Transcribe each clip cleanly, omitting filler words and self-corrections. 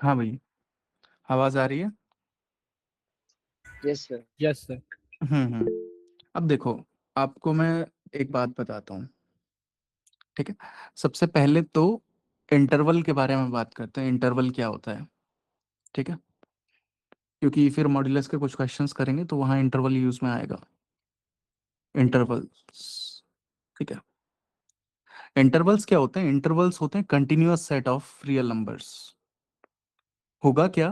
हाँ भाई, आवाज़ आ रही है। Yes sir. Yes sir. हम्म। अब देखो, आपको मैं एक बात बताता हूँ। ठीक है, सबसे पहले तो इंटरवल के बारे में बात करते हैं, इंटरवल क्या होता है। ठीक है, क्योंकि फिर मॉड्यूलस के कुछ क्वेश्चंस करेंगे तो वहाँ इंटरवल यूज में आएगा। इंटरवल्स, ठीक है। इंटरवल्स क्या होते हैं? इंटरवल्स होते हैं continuous set of real numbers. होगा क्या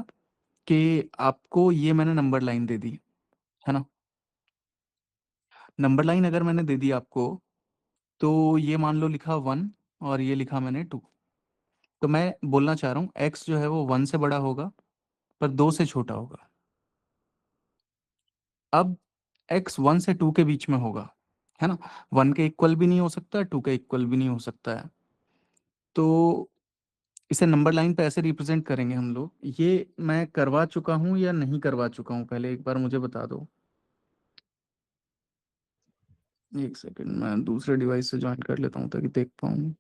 कि आपको ये मैंने नंबर लाइन दे दी, है ना। नंबर लाइन अगर मैंने दे दी आपको, तो ये मान लो लिखा 1 और ये लिखा मैंने 2। तो मैं बोलना चाह रहा हूँ x जो है वो 1 से बड़ा होगा पर 2 से छोटा होगा। अब x 1 से 2 के बीच में होगा, है ना। 1 के इक्वल भी नहीं हो सकता, 2 के इक्वल भी नहीं हो सकता है। तो इसे नंबर लाइन पे ऐसे रिप्रेजेंट करेंगे हम लोग। ये मैं करवा चुका हूँ या नहीं करवा चुका हूँ, पहले एक बार मुझे बता दो। एक सेकंड, मैं दूसरे डिवाइस से ज्वाइन कर लेता हूँ ताकि देख पाऊँ।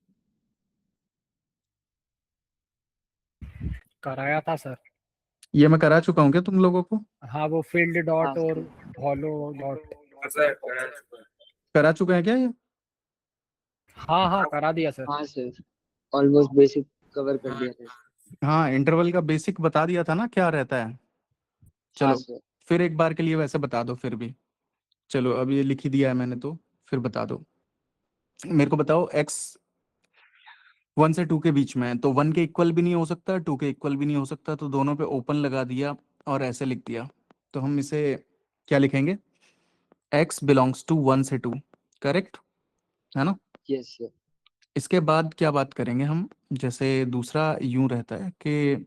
कराया था सर। ये मैं करा चुका हूँ क्या तुम लोगों को? हाँ, वो फील्ड हाँ डॉट और सर। Follow dot. करा चुका है क्या ये? हाँ हाँ, करा दिया सर। हाँ सर, ऑलमोस्ट बेसिक कवर कर दिया था। हाँ, इंटरवल का बेसिक बता दिया था ना क्या रहता है। हाँ चलो, सर। फिर एक बार के लिए वैसे बता दो फिर भी। चलो, अब ये लिख ही दिया है मैंने तो फिर बता दो। मेरे को बताओ, x 1 से 2 के बीच में है तो 1 के इक्वल भी नहीं हो सकता, 2 के इक्वल भी नहीं हो सकता, तो दोनों पे ओपन लगा दिया और ऐसे लिख दिया। तो हम इसे क्या लिखेंगे? x बिलोंग्स टू 1 से 2, करेक्ट, है ना। Yes sir. इसके बाद क्या बात करेंगे हम? जैसे दूसरा यूं रहता है कि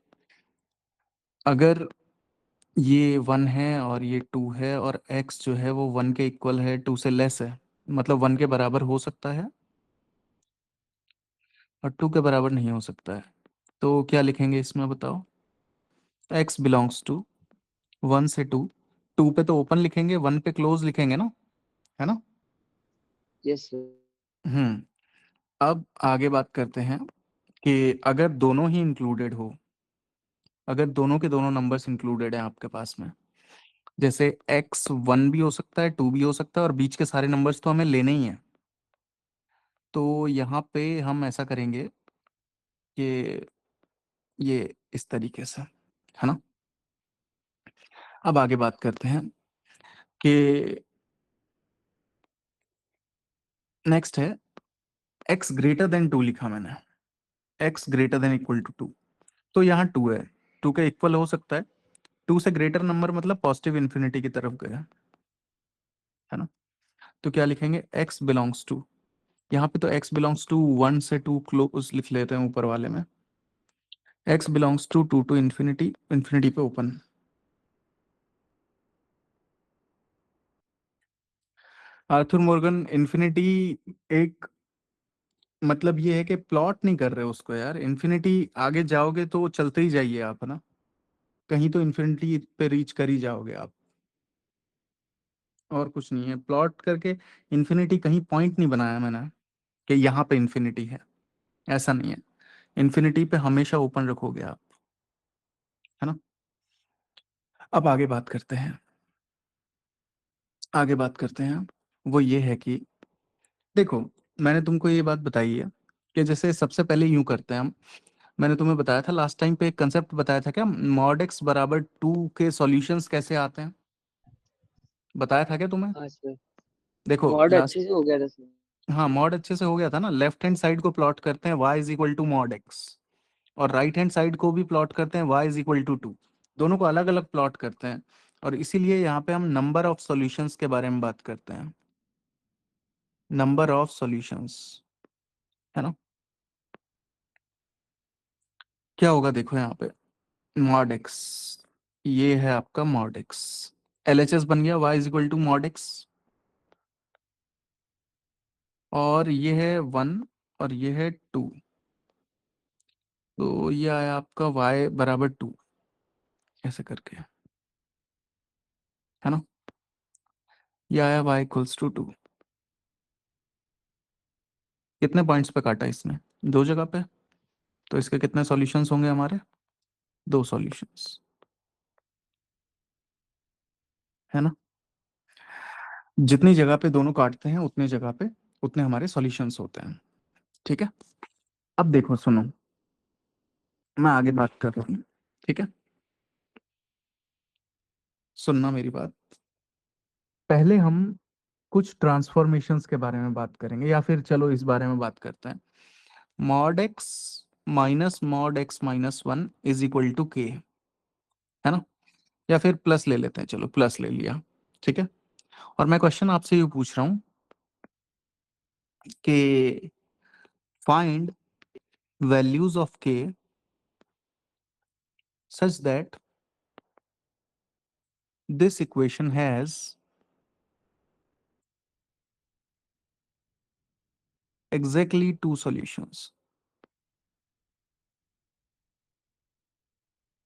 अगर ये 1 है और ये 2 है और x जो है वो 1 के इक्वल है, 2 से लेस है, मतलब 1 के बराबर हो सकता है और 2 के बराबर नहीं हो सकता है। तो क्या लिखेंगे इसमें बताओ? x बिलोंग्स टू 1 से 2। 2 पे तो ओपन लिखेंगे, 1 पे क्लोज लिखेंगे ना, है ना। Yes sir. हम्म। अब आगे बात करते हैं कि अगर दोनों ही इंक्लूडेड हो, अगर दोनों के दोनों नंबर्स इंक्लूडेड हैं आपके पास में, जैसे x 1 भी हो सकता है, 2 भी हो सकता है और बीच के सारे नंबर्स तो हमें लेने ही हैं। तो यहाँ पे हम ऐसा करेंगे कि ये इस तरीके से, है ना। अब आगे बात करते हैं कि नेक्स्ट है x ग्रेटर देन 2 लिखा मैंने, x greater than equal to 2। तो यहाँ 2 है, 2 के इक्वल हो सकता है। 2 से ग्रेटर नंबर मतलब पॉजिटिव इन्फिनिटी की तरफ गया, है ना। तो क्या लिखेंगे? x बिलोंग्स टू, यहाँ पे तो x बिलोंग्स टू 1 से 2 क्लोज लिख लेते हैं ऊपर वाले में। x belongs to 2 to infinity, infinity पे ओपन। आर्थर मोर्गन इन्फिनिटी एक, मतलब ये है कि प्लॉट नहीं कर रहे हो उसको यार। इन्फिनिटी आगे जाओगे तो चलते ही जाइए आप, है ना। कहीं तो इन्फिनिटी पे रीच कर ही जाओगे आप, और कुछ नहीं है प्लॉट करके। इन्फिनिटी कहीं पॉइंट नहीं बनाया मैंने कि यहाँ पे इन्फिनिटी है, ऐसा नहीं है। इन्फिनिटी पे हमेशा ओपन रखोगे आप, है ना। अब आगे बात करते हैं, आगे बात करते हैं। वो ये है कि देखो, मैंने तुमको ये बात बताई है कि जैसे सबसे पहले यूं करते हैं हम। मैंने तुम्हें बताया था लास्ट टाइम पे, एक कंसेप्ट बताया था क्या, मॉड एक्स बराबर 2 के सॉल्यूशंस कैसे आते हैं, बताया था क्या तुम्हें? हाँ सर, देखो मॉड लास्ट, अच्छे से हो गया था सर। हाँ मॉड अच्छे से हो गया था ना। लेफ्ट हैंड साइड को प्लॉट करते हैं y is equal to mod x, और राइट हैंड साइड को भी प्लॉट करते हैं y इज इक्वल टू 2। दोनों को अलग अलग प्लॉट करते हैं, और इसीलिए यहाँ पे हम नंबर ऑफ सॉल्यूशंस के बारे में बात करते हैं। नंबर ऑफ सॉल्यूशंस, है ना। क्या होगा देखो यहाँ पे, मॉड एक्स, ये है आपका मॉड एक्स। LHS बन गया y is equal to mod x, और ये है 1 और ये है 2। तो ये आया आपका y बराबर 2, ऐसे करके, है ना। ये आया y इक्वल्स टू 2। कितने पॉइंट्स पे काटा इसने? 2 जगह पे। तो इसके कितने सॉल्यूशंस होंगे हमारे? दो सॉल्यूशंस, है ना। जितनी जगह पे दोनों काटते हैं उतने जगह पे उतने हमारे सॉल्यूशंस होते हैं, ठीक है। अब देखो सुनो, मैं आगे बात कर रहा हूँ, ठीक है, सुनना मेरी बात। पहले हम कुछ ट्रांसफॉर्मेशंस के बारे में बात करेंगे, या फिर चलो इस बारे में बात करते हैं। Mod x minus mod x minus one is equal to k, है ना, या फिर प्लस ले लेते हैं, चलो प्लस ले लिया, ठीक है। और मैं क्वेश्चन आपसे ये पूछ रहा हूँ कि फाइंड वैल्यूज ऑफ के such that this equation has exactly two solutions।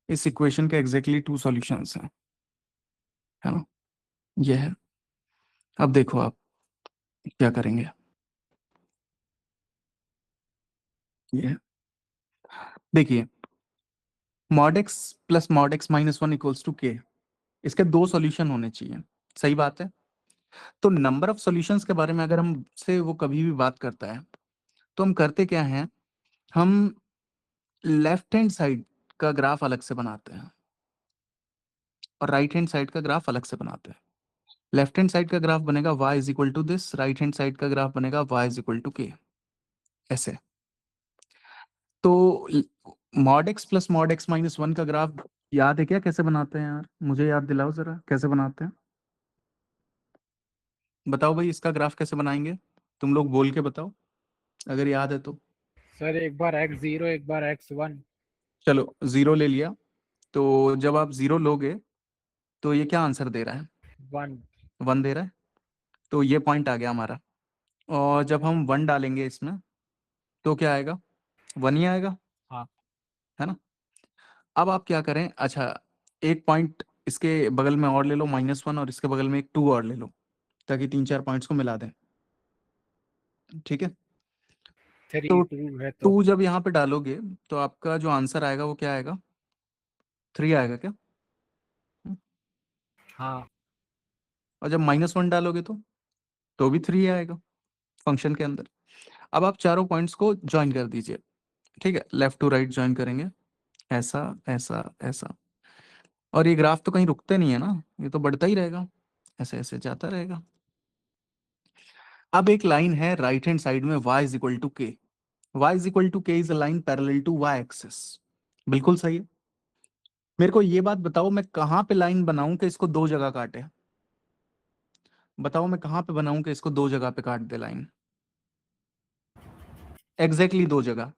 इस इक्वेशन के एग्जैक्टली टू सॉल्यूशंस हैं, है ना, ये है। अब देखो आप क्या करेंगे, ये है, देखिए mod x plus mod x minus one equals to k, इसके दो सॉल्यूशन होने चाहिए, सही बात है। तो नंबर ऑफ सॉल्यूशंस के बारे में अगर हमसे वो कभी भी बात करता है तो हम करते क्या हैं, हम लेफ्ट हैंड साइड का ग्राफ अलग से बनाते हैं और राइट हैंड साइड का ग्राफ अलग से बनाते हैं। लेफ्ट हैंड साइड का ग्राफ बनेगा y is equal to this, right hand side का ग्राफ बनेगा y is equal to k, ऐसे। तो mod x plus mod x minus one का ग्राफ याद है क्या, कैसे बनाते हैं यार, मुझे याद दिलाओ जरा कैसे बनाते हैं, बताओ भाई इसका ग्राफ कैसे बनाएंगे, तुम लोग बोल के बताओ अगर याद है तो। सर एक बार x0 एक बार x1। चलो जीरो ले लिया, तो जब आप जीरो लोगे तो ये क्या आंसर दे रहा है, 1। वन दे रहा है, तो ये पॉइंट आ गया हमारा। और जब हम वन डालेंगे इसमें तो क्या आएगा, वन ही आएगा, हाँ है ना। अब आप क्या करें, अच्छा एक पॉइंट इसके बगल में और ले लो माइनस वन, और इसके बगल में एक टू और ले लो, ताकि तीन चार पॉइंट्स को मिला दें, ठीक है। 3 तो 2 है तो। टू जब यहाँ पे डालोगे तो आपका जो आंसर आएगा वो क्या आएगा, थ्री आएगा क्या। हम्म। हाँ और जब माइनस वन डालोगे तो भी थ्री आएगा फंक्शन के अंदर। अब आप चारों पॉइंट्स को ज्वाइन कर दीजिए, ठीक है, लेफ्ट टू राइट ज्वाइन करेंगे, ऐसा ऐसा ऐसा। और ये ग्राफ तो कहीं रुकते नहीं है ना, ये तो बढ़ता ही रहेगा, ऐसे ऐसे जाता रहेगा। अब एक लाइन है राइट हैंड साइड में y is equal to k, y is equal to k is a line parallel to y axis, बिल्कुल सही है। मेरे को ये बात बताओ मैं कहाँ पे लाइन बनाऊं कि इसको दो जगह काटे, बताओ मैं कहाँ पे बनाऊं कि इसको दो जगह पे काट दे लाइन, एग्जैक्टली दो जगह।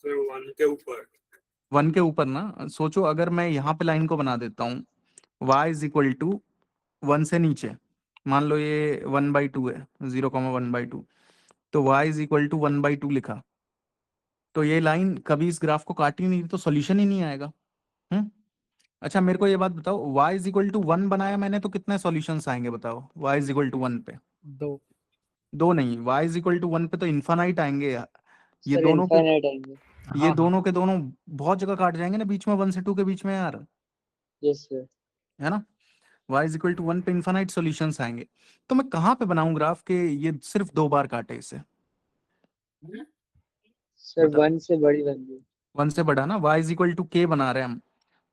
सर वन के ऊपर। वन के ऊपर ना, सोचो अगर मैं यहाँ पे लाइन को बना देता हूँ y is equal to one से नीचे, मान लो ये वन बाई टू है, 0,1/2, तो y इज इक्वल टू 1/2 लिखा, तो ये लाइन कभी इस ग्राफ को काट ही नहीं, तो सॉल्यूशन ही नहीं आएगा। हम्म। अच्छा मेरे को ये बात बताओ, y is equal to one बनाया मैंने तो कितने सॉल्यूशंस आएंगे बताओ, y is equal to one पे, 2। दो नहीं, y is equal to one पे तो इन्फानाइट आएंगे यार। ये सर दोनों के इनफाइनाइट आएंगे। ये हाँ हाँ दोनों के दोनों बहुत जगह काट जाएंगे ना, बीच में वन से टू के बीच में यार, यस सर। है ना। y is equal to one पे इन्फानाइट सॉल्यूशंस आएंगे, तो मैं कहाँ पे बनाऊं ग्राफ के ये सिर्फ दो बार काटे इसे, सर बताओ। वन से बड़ी वैल्यू। वन से बड़ा ना, y इज इक्वल टू के बना रहे हैं हम,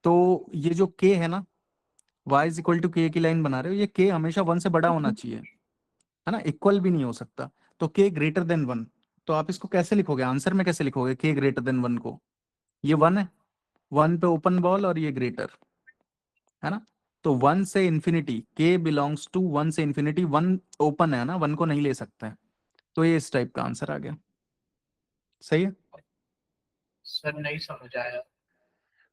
तो ये जो k है ना, y इज इक्वल टू के की लाइन बना रहे हो, ये k हमेशा वन से बड़ा होना चाहिए, है ना, इक्वल भी नहीं हो सकता, तो k ग्रेटर देन वन। तो आप इसको कैसे लिखोगे, आंसर में कैसे लिखोगे k ग्रेटर देन वन को, ये वन है, वन पे ओपन बॉल और ये ग्रेटर, है ना। तो वन से infinity, k belongs to one से इंफिनिटी, वन ओपन है ना, वन को नहीं ले सकते हैं, तो ये इस टाइप का आंसर आ गया, सही है। सर नहीं समझ आया।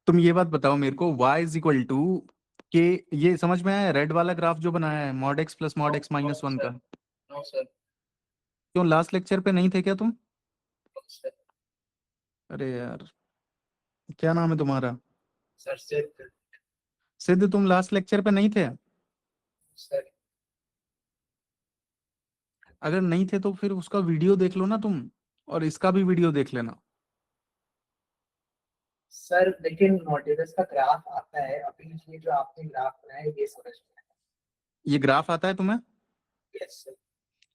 तुम ये बात बताओ मेरे को, y इज इक्वल टू के, ये समझ में आया रेड वाला ग्राफ जो बनाया है mod x plus mod x minus one का, नो सर। क्यों लास्ट लेक्चर पे नहीं थे क्या तुम, सर अरे यार क्या नाम है तुम्हारा, सर से सिद्ध, तुम लास्ट लेक्चर पे नहीं थे, सर अगर नहीं थे तो फिर उसका वीडियो देख लो ना तुम, और इसका भी वीडियो देख लेना, सर लेकिन मॉड्यूलस का ग्राफ आता है अभी, ये जो आपने ग्राफ बनाया है ये समझ में ये ग्राफ आता है तुम्हें? आया। Yes sir.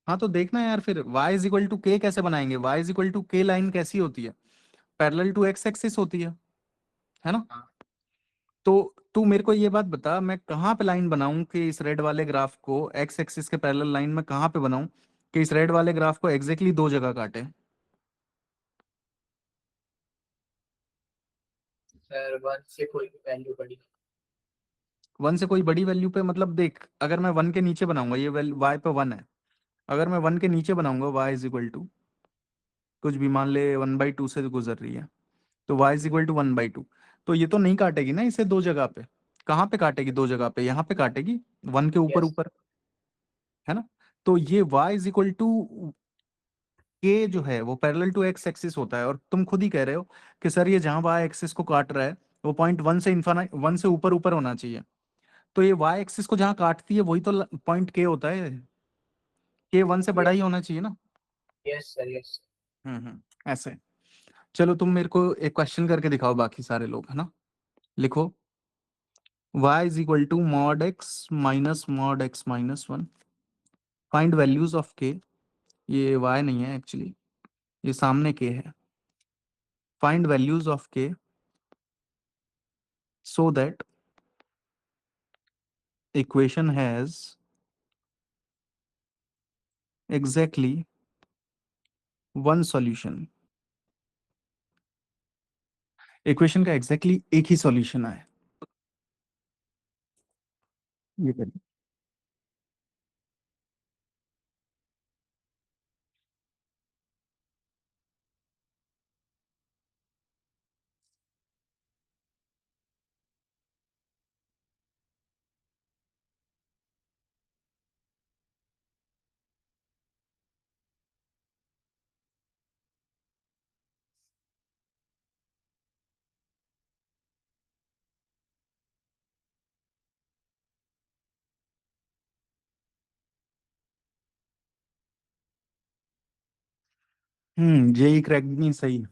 हाँ तो देखना यार, फिर y इज इक्वल टू के कैसे बनाएंगे? y इज इक्वल टू के लाइन कैसी होती है? पैरेलल टू एक्स एक्सिस होती है ना? हाँ। तो तू मेरे को ये बात बता, मैं कहाँ पे लाइन बनाऊं कि इस रेड वाले ग्राफ को एक्स एक्सिस के पैरेलल लाइन में कहाँ पे बनाऊं कि इस रेड वाले ग्राफ को एग्जैक्टली दो जगह काटे? सर 1 से कोई भी वैल्यू बड़ी। 1 से कोई बड़ी वैल्यू पे मतलब देख, अगर मैं 1 के नीचे बनाऊंगा, ये y पे 1 है, अगर मैं 1 के नीचे बनाऊंगा y इज इक्वल टू कुछ भी, मान ले 1/2 से गुजर रही है, तो y इज इक्वल टू 1/2, तो ये तो नहीं काटेगी ना इसे दो जगह पे। कहाँ पे काटेगी दो जगह पे? यहाँ पे काटेगी, 1 के ऊपर यस। ऊपर, है ना? तो ये y इज इक्वल टू के जो है वो पैरेलल टू एक्स एक्सिस होता है, और तुम खुद ही कह रहे हो कि सर ये जहां y एक्सिस को काट रहा है वो पॉइंट 1 से इन्फानाइट 1 से ऊपर ऊपर होना चाहिए, तो ये y एक्सिस को जहां काटती है वही तो पॉइंट के होता है, के 1 से बड़ा ही होना चाहिए ना। Yes sir. यस। ऐसे। चलो तुम मेरे को एक क्वेश्चन करके दिखाओ, बाकी सारे लोग, है ना? लिखो y is equal to mod x minus 1, find values of k। ये y नहीं है एक्चुअली, ये सामने k है। Find values of k so that equation has exactly one solution। Equation का एग्जैक्टली एक ही सॉल्यूशन है। ये करिए। जेई क्रैक नहीं सही।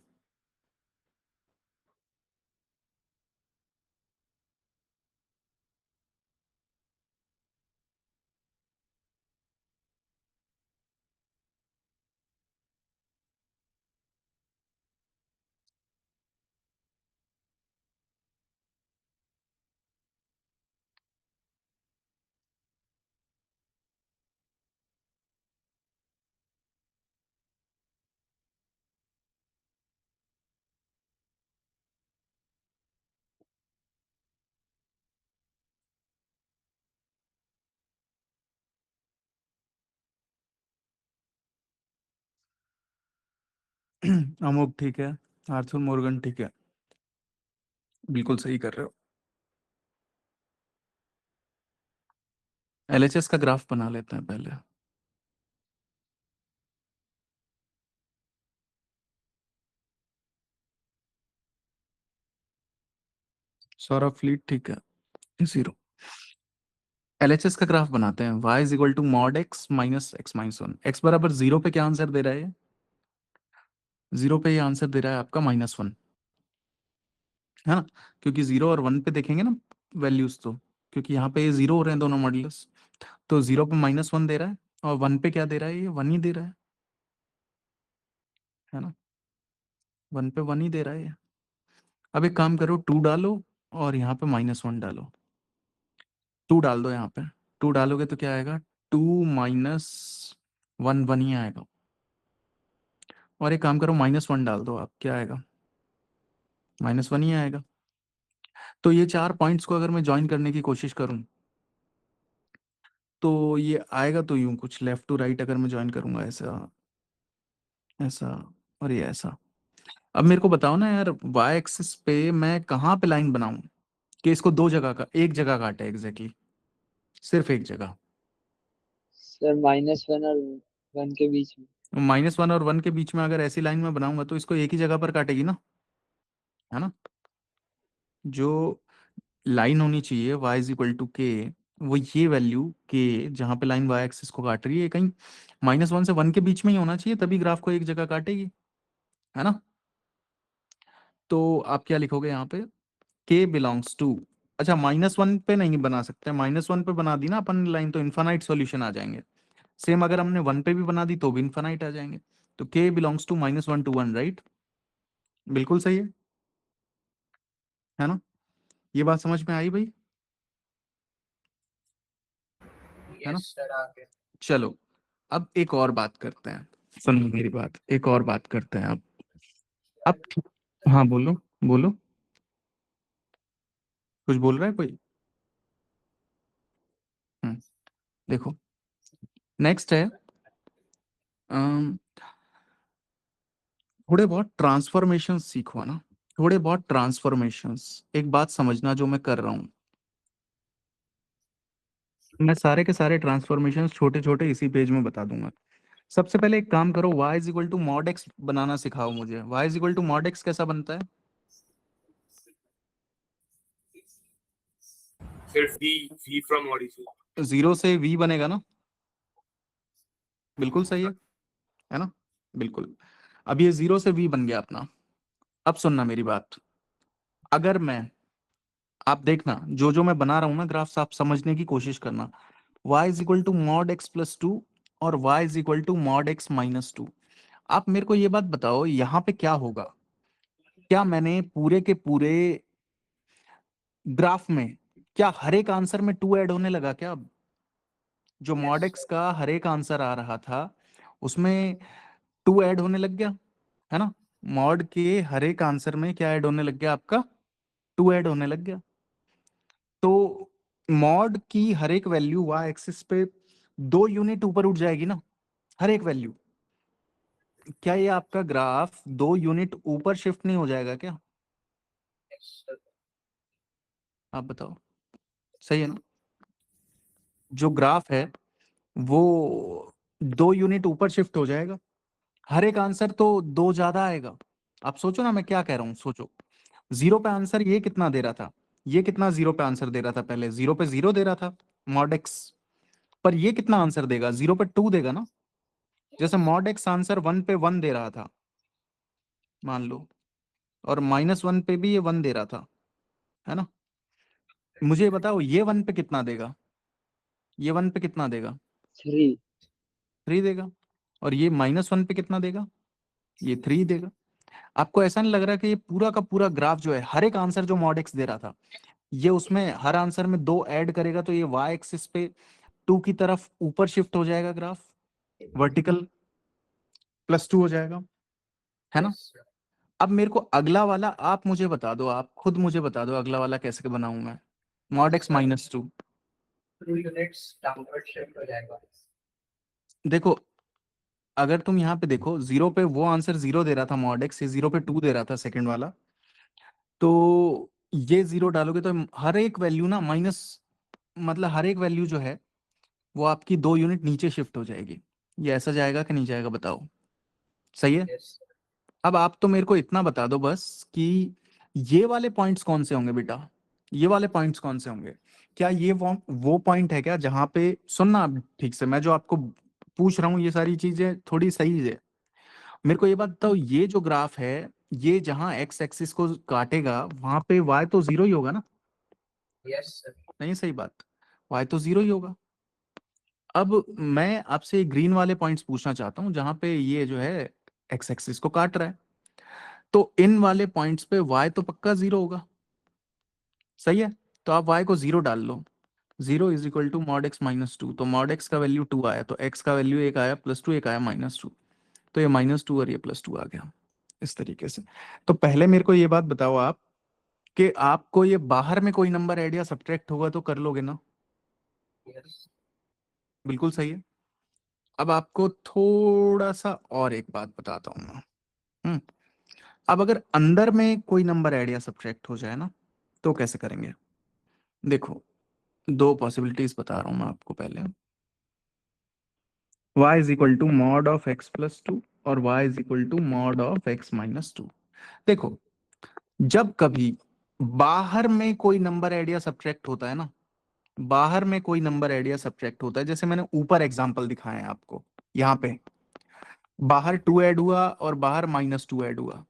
अमुक ठीक है, आर्थर मोर्गन ठीक है, बिल्कुल सही कर रहे हो। एलएचएस का ग्राफ बना लेते हैं पहले। सौरभ फ्लीट ठीक है, जीरो। एलएचएस का ग्राफ बनाते हैं। y is equal to mod x minus x minus 1, x बराबर जीरो पे क्या आंसर दे रहा है? जीरो पे ये आंसर दे रहा है आपका -1, है ना? क्योंकि 0 और 1 पे देखेंगे ना वैल्यूज, तो क्योंकि यहाँ पे ये जीरो हो रहे हैं दोनों मॉड्यूलस, तो 0 पे -1 दे रहा है, और 1 पे क्या दे रहा है? ये 1 ही दे रहा है ना? 1 पे 1 ही दे रहा है ये। अब एक काम करो, 2 डालो और यहाँ पे -1 डालो। 2 डाल दो यहाँ पे, 2 डालोगे तो क्या आएगा? 2 माइनस 1 1 ही आएगा। और एक काम करो, -1 डाल दो आप, क्या आएगा? -1 ही आएगा। तो ये चार पॉइंट्स को अगर मैं ज्वाइन करने की कोशिश करूं तो ये आएगा तो यूं कुछ लेफ्ट टू राइट, अगर मैं ज्वाइन करूंगा ऐसा, ऐसा और ये ऐसा। अब मेरे को बताओ ना यार, वाई एक्सिस पे मैं कहाँ पे लाइन बनाऊं कि इसको दो जगह का एक जगह काटे एग्जैक्टली, सिर्फ एक जगह। सर -1 और 1 के बीच में। -1 और 1 के बीच में अगर ऐसी लाइन में बनाऊंगा तो इसको एक ही जगह पर काटेगी ना, है ना? जो लाइन होनी चाहिए y इज इक्वल टू के, वो ये वैल्यू के जहाँ पे लाइन y एक्सिस को काट रही है कहीं -1 से 1 के बीच में ही होना चाहिए, तभी ग्राफ को एक जगह काटेगी, है ना? तो आप क्या लिखोगे यहाँ पे, k बिलोंग्स टू, अच्छा -1 पे नहीं बना सकते, -1 पे बना दी ना अपन लाइन तो इन्फानाइट सॉल्यूशन आ जाएंगे। सेम अगर हमने 1 पे भी बना दी तो भी इन्फानाइट आ जाएंगे। तो k belongs to -1 to 1, right? बिल्कुल सही है ना? ये बात समझ में आई भाई? है ना? यस सर आगे। चलो अब एक और बात करते हैं, सुनो मेरी बात, एक और बात करते हैं अब हाँ बोलो बोलो, कुछ बोल रहा है कोई? देखो नेक्स्ट है थोड़े बहुत ट्रांसफॉर्मेशन सीखो ना, थोड़े बहुत ट्रांसफॉर्मेशंस। एक बात समझना जो मैं कर रहा हूँ, मैं सारे के सारे ट्रांसफॉर्मेशंस छोटे छोटे इसी पेज में बता दूंगा। सबसे पहले एक काम करो, y is equal to mod x बनाना सिखाओ मुझे। y is equal to mod x कैसा बनता है? सिर्फ v फ्रॉम ऑरिजिन। 0 से v बनेगा ना? बिल्कुल सही है ना? बिल्कुल। अब ये 0 से v बन गया अपना। अब सुनना मेरी बात, अगर मैं, आप देखना जो जो मैं बना रहा हूं ना ग्राफ्स, आप समझने की कोशिश करना। y is equal to mod x plus two और y is equal to mod x minus two. आप मेरे को ये बात बताओ यहाँ पे क्या होगा, क्या मैंने पूरे के पूरे ग्राफ में, क्या हर एक आंसर में 2 ऐड होने लगा क्या? अब जो मॉड एक्स का हर एक आंसर आ रहा था उसमें 2 ऐड होने लग गया, है ना? मॉड के हर एक आंसर में क्या ऐड होने लग गया आपका? 2 ऐड होने लग गया। तो मॉड की हर एक वैल्यू y एक्सिस पे 2 यूनिट ऊपर उठ जाएगी ना, हर एक वैल्यू। क्या ये आपका ग्राफ 2 यूनिट ऊपर शिफ्ट नहीं हो जाएगा क्या? आप बताओ, सही है ना? जो ग्राफ है वो 2 यूनिट ऊपर शिफ्ट हो जाएगा, हर एक आंसर तो 2 ज्यादा आएगा। आप सोचो ना मैं क्या कह रहा हूँ, सोचो 0 पे आंसर ये कितना दे रहा था, ये कितना 0 पे आंसर दे रहा था, पहले 0 पे 0 दे रहा था मॉड एक्स, पर ये कितना आंसर देगा, 0 पे 2 देगा ना। जैसे मॉड एक्स आंसर 1 पे 1 दे रहा था मान लो, और -1 पे भी ये 1 दे रहा था, है ना? मुझे ये बताओ ये 1 पे कितना देगा, ये 1 पे कितना देगा? 3। 3 देगा। और ये -1 पे कितना देगा? ये 3 देगा। आपको ऐसा नहीं लग रहा कि ये पूरा का पूरा ग्राफ जो है, हर एक आंसर जो मॉड एक्स दे रहा था, ये उसमें हर आंसर में 2 ऐड करेगा तो ये y एक्सिस पे 2 की तरफ ऊपर शिफ्ट हो जाएगा ग्राफ, वर्टिकल +2 हो जाएगा, है ना? अब मेरे को अगला वाला आप मुझे बता दो, आप खुद मुझे बता दो अगला वाला कैसे बनाऊं मैं, mod x -2। 2 units downward shift हो जाएगा। देखो अगर तुम यहाँ पे देखो 0 पे वो आंसर 0 दे रहा था मॉड एक्स, ये 0 पे 2 दे रहा था सेकंड वाला, तो ये 0 डालोगे तो हर एक वैल्यू ना माइनस, मतलब हर एक वैल्यू जो है वो आपकी 2 यूनिट नीचे शिफ्ट हो जाएगी। ये ऐसा जाएगा कि नहीं जाएगा बताओ? सही है? यस अब आप तो मेरे को इतना बता दो बस कि ये वाले पॉइंट्स कौन से होंगे बेटा, ये वाले पॉइंट्स कौन से होंगे? क्या ये वो पॉइंट है क्या जहां पे, सुनना आप ठीक से, मैं जो आपको पूछ रहा हूँ ये सारी चीजें थोड़ी सही है। मेरे को ये बात बताओ, ये जो ग्राफ है ये जहां एक्स एक्सिस को काटेगा वहां पे y तो 0 ही होगा ना? Yes sir. नहीं सही बात, y तो 0 ही होगा। अब मैं आपसे ग्रीन वाले पॉइंट्स पूछना चाहता हूँ जहां पे ये जो है एक्स एक्सिस को काट रहा है, तो इन वाले पॉइंट्स पे y तो पक्का 0 होगा, सही है? तो आप y को 0 डाल लो, 0 is equal to mod x -2, तो मॉड एक्स का वैल्यू 2 आया, तो x का वैल्यू एक आया +2, एक आया -2, तो ये -2 और ये +2 आ गया इस तरीके से। तो पहले मेरे को ये बात बताओ आप कि आपको ये बाहर में कोई नंबर ऐड या सब्ट्रैक्ट होगा तो कर लोगे ना? यस बिल्कुल सही है। अब आपको थोड़ा सा और एक बात बताता हूँ मैं। अब अगर अंदर में कोई नंबर ऐड या सब्ट्रैक्ट हो जाए ना तो कैसे करेंगे? देखो दो पॉसिबिलिटीज बता रहा हूँ मैं आपको पहले, y is equal to mod of x plus 2 और y is equal to mod of x -2। देखो जब कभी बाहर में कोई नंबर ऐड या सब्ट्रैक्ट होता है ना, बाहर में कोई नंबर ऐड या सब्ट्रैक्ट होता है, जैसे मैंने ऊपर एग्जांपल दिखाए हैं आपको, यहाँ पे बाहर 2 ऐड हुआ और बाहर -2 ऐड हुआ,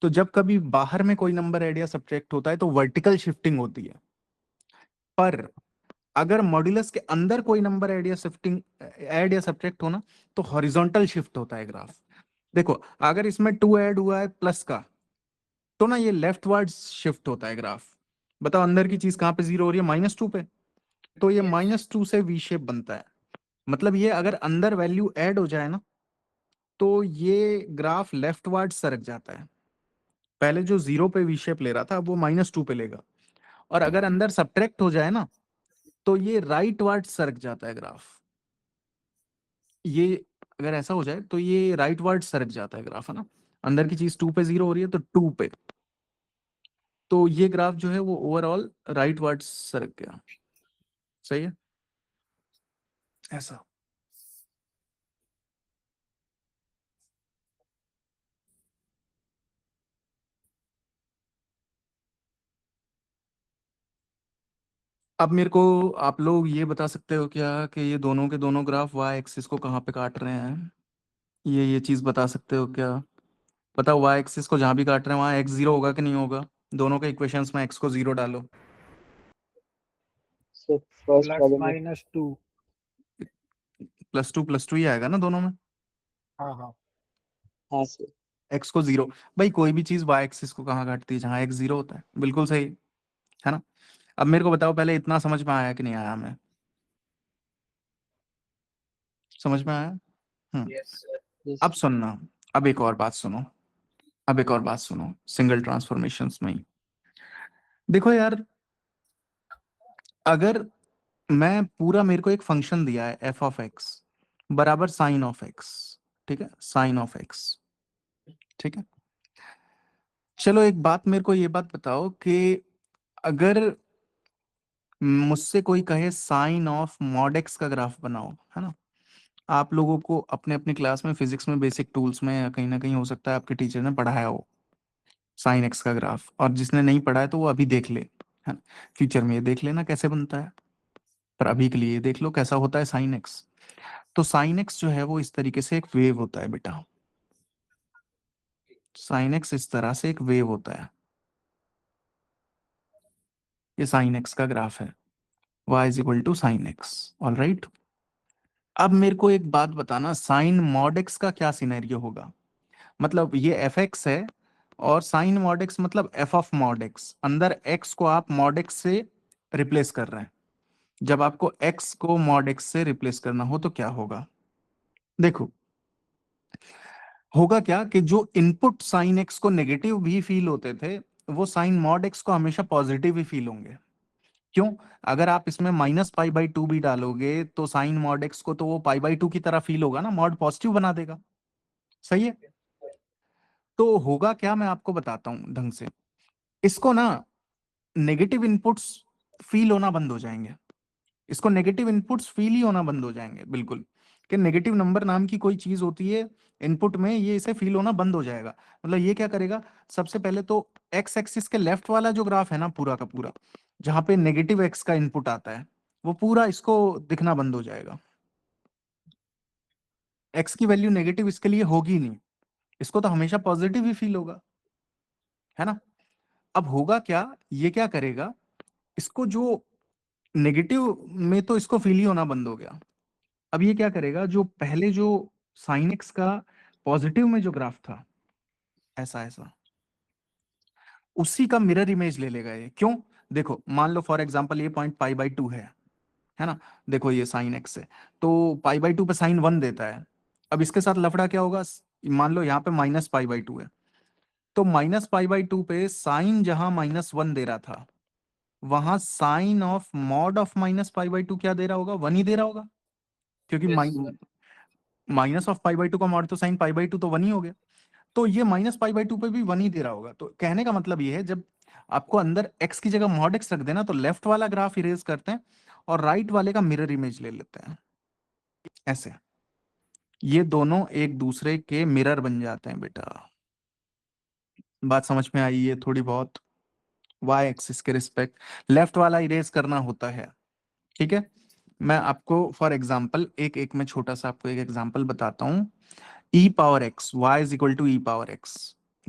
तो जब कभी बाहर में कोई नंबर ऐड या सब्ट्रैक्ट होता है तो वर्टिकल शिफ्टिंग होती है, पर अगर मॉड्यूलस के अंदर कोई नंबर ऐड या सब्ट्रैक्ट होना तो हॉरिजॉन्टल शिफ्ट होता है ग्राफ। देखो अगर इसमें 2 ऐड हुआ है प्लस का तो ना ये लेफ्ट वर्ड शिफ्ट होता है ग्राफ। बताओ अंदर की चीज कहां पे 0 हो रही है, -2 पे, तो ये -2 से वी शेप बनता है। मतलब ये अगर अंदर वैल्यू ऐड हो जाए ना तो ये ग्राफ लेफ्ट वर्ड सरक जाता है। पहले जो 0 पे वी शेप ले रहा था अब वो -2 पे लेगा। और अगर अंदर सब्ट्रैक्ट हो जाए ना तो ये राइट वर्ड सरक जाता है ग्राफ। ये अगर ऐसा हो जाए तो ये राइट वर्ड सरक जाता है ग्राफ, है ना। अंदर की चीज 2 पे 0 हो रही है तो 2 पे, तो ये ग्राफ जो है वो ओवरऑल राइट वर्ड सरक गया। सही है ऐसा। अब मेरे को आप लोग ये बता सकते हो क्या कि ये दोनों के दोनों ग्राफ वाई एक्सिस को कहाँ पे काट रहे हैं? ये चीज बता सकते हो क्या? बताओ वाई एक्सिस को जहां भी काट रहे हैं वहां एक्स 0 होगा कि नहीं होगा? दोनों के इक्वेशंस में एक्स को 0 डालो। सर फर्स्ट प्लस वाले में -2। +2 ही आएगा ना दोनों में। हाँ हाँ। हाँ सर। एक्स को 0, भाई कोई भी चीज वाई एक्सिस को कहाँ काटती है? जहां एक्स 0 होता है, बिल्कुल सही है ना। अब मेरे को बताओ पहले इतना समझ में आया कि नहीं आया? हमें समझ में आया? Yes sir. Yes, अब सुनना, अब एक और बात सुनो, अब एक और बात सुनो सिंगल ट्रांसफॉर्मेशंस में ही। देखो यार, अगर मैं पूरा, मेरे को एक फंक्शन दिया है एफ ऑफ एक्स बराबर साइन ऑफ एक्स, ठीक है, साइन ऑफ एक्स, ठीक है। चलो एक बात, मेरे को ये बात बताओ कि अगर मुझसे कोई कहे साइन ऑफ मॉड एक्स का ग्राफ बनाओ, है ना। आप लोगों को अपने अपने क्लास में फिजिक्स में बेसिक टूल्स में या कहीं ना कहीं हो सकता है आपके टीचर ने पढ़ाया हो साइन एक्स का ग्राफ, और जिसने नहीं पढ़ा है तो वो अभी देख ले, है ना। फ्यूचर में ये देख लेना कैसे बनता है, पर अभी के लिए देख लो कैसा होता है साइन एक्स। तो साइन एक्स जो है वो इस तरीके से एक वेव होता है बेटा, साइन एक्स इस तरह से एक वेव होता है। ये साइन एक्स का ग्राफ है, y is equal to sine x, all right. अब मेरे को एक बात बताना, साइन मॉड एक्स का क्या सिनेरियो होगा? मतलब ये एफ एक्स है और साइन मॉड एक्स मतलब एफ ऑफ मॉड एक्स, अंदर एक्स को आप मॉड एक्स से रिप्लेस कर रहे हैं। जब आपको एक्स को मॉड एक्स से रिप्लेस करना हो तो क्या होगा? देखो होगा क्या कि जो इनपुट साइन एक्स को नेगेटिव भी फील होते थे वो साइन मॉड एक्स को हमेशा पॉजिटिव ही फील होंगे। क्यों? अगर आप इसमें -π/2 भी डालोगे तो साइन मॉड एक्स को तो वो π/2 की तरह फील होगा ना, मॉड पॉजिटिव बना देगा। सही है। तो होगा क्या, मैं आपको बताता हूं ढंग से। इसको ना नेगेटिव इनपुट्स फील होना बंद हो जाएंगे, इसको नेगेटिव इनपुट्स फील ही होना बंद हो जाएंगे बिल्कुल, कि नेगेटिव नंबर नाम की कोई चीज होती है इनपुट में, ये इसे फील होना बंद हो जाएगा। मतलब ये क्या करेगा, सबसे पहले तो एक्स एक्सिस के लेफ्ट वाला जो ग्राफ है ना पूरा का पूरा, जहां पे नेगेटिव एक्स का इनपुट आता है वो पूरा इसको दिखना बंद हो जाएगा। एक्स की वैल्यू नेगेटिव इसके लिए होगी नहीं, इसको तो हमेशा पॉजिटिव ही फील होगा, है ना। अब होगा क्या, ये क्या करेगा, इसको जो नेगेटिव में तो इसको फील ही होना बंद हो गया। अब ये क्या करेगा, जो पहले जो साइन एक्स का पॉजिटिव में जो ग्राफ था ऐसा ऐसा, उसी का मिरर इमेज ले लेगा ये। क्यों? देखो मान लो फॉर एग्जांपल ये पॉइंट π/2 है ना। देखो ये साइन एक्स है तो π/2 पे साइन 1 देता है। अब इसके साथ लफड़ा क्या होगा, मान लो यहाँ पे -π/2 है तो -π/2 पे साइन जहां -1 दे रहा था वहां साइन ऑफ मॉड ऑफ -π/2 क्या दे रहा होगा, 1 ही दे रहा होगा, क्योंकि माइनस ऑफ π/2 का मॉड तो साइन π/2 तो 1 ही हो गया। तो ये -π/2 पे भी 1 ही दे रहा होगा। तो कहने का मतलब ये है, जब आपको अंदर x की जगह मॉड x रख देना तो लेफ्ट वाला ग्राफ इरेज करते हैं और राइट वाले का मिरर इमेज ले लेते हैं ऐसे। ये दोनों एक दूसरे के मिरर बन जाते हैं बेटा। बात समझ में आई है थोड़ी बहुत? y एक्सिस के रिस्पेक्ट लेफ्ट वाला इरेज करना होता है, ठीक है। मैं आपको फॉर एग्जांपल एक एक में छोटा सा आपको एक एग्जांपल बताता हूं। e power x, y is equal टू e पावर x,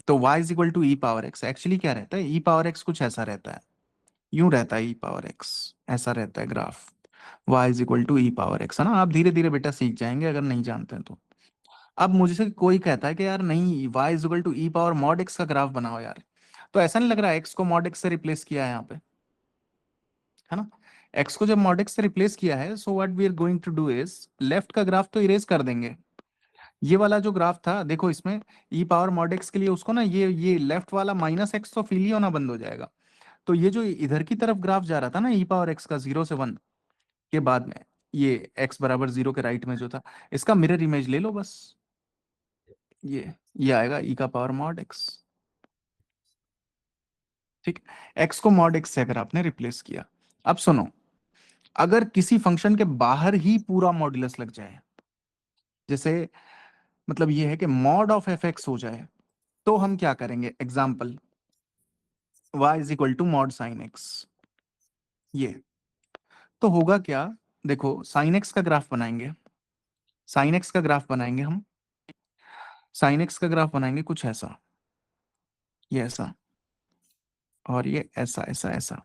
तो y is equal to e power x actually क्या रहता है, ई पावर एक्स कुछ ऐसा रहता है, यूं रहता है ई पावर एक्स, ऐसा रहता है graph, y is equal to e power x, है ना। आप धीरे धीरे बेटा सीख जाएंगे अगर नहीं जानते हैं तो। अब मुझसे कोई कहता है कि यार नहीं, y is equal to e power mod x का ग्राफ बनाओ यार, तो ऐसा नहीं लग रहा है x को मॉड एक्स से रिप्लेस किया है यहाँ पे, है ना। x को जब मॉड एक्स से रिप्लेस किया है, so what we are going to do is left का ग्राफ तो इरेज कर देंगे। ये वाला जो ग्राफ था देखो, इसमें ई पावर मॉड एक्स के लिए उसको ना, ये लेफ्ट वाला माइनस एक्स तो फील ही होना बंद हो जाएगा। तो ये जो इधर की तरफ ग्राफ जा रहा था ना ई पावर एक्स का 0 से 1 के बाद में, ये x बराबर 0 के राइट में जो था, इसका मिरर इमेज ले लो बस, ये आएगा ई का पावर मॉड एक्स। ठीक, x को मॉड एक्स से अगर आपने रिप्लेस किया। अब सुनो, अगर किसी फंक्शन के बाहर ही पूरा मॉड्यूलस लग जाए, जैसे मतलब ये है कि मॉड ऑफ एफ एक्स हो जाए, तो हम क्या करेंगे, example y is equal to mod sine x, ये तो होगा क्या, देखो साइन एक्स का ग्राफ बनाएंगे, साइन एक्स का ग्राफ बनाएंगे हम, साइन एक्स का ग्राफ बनाएंगे कुछ ऐसा, ये ऐसा, और ये ऐसा ऐसा ऐसा,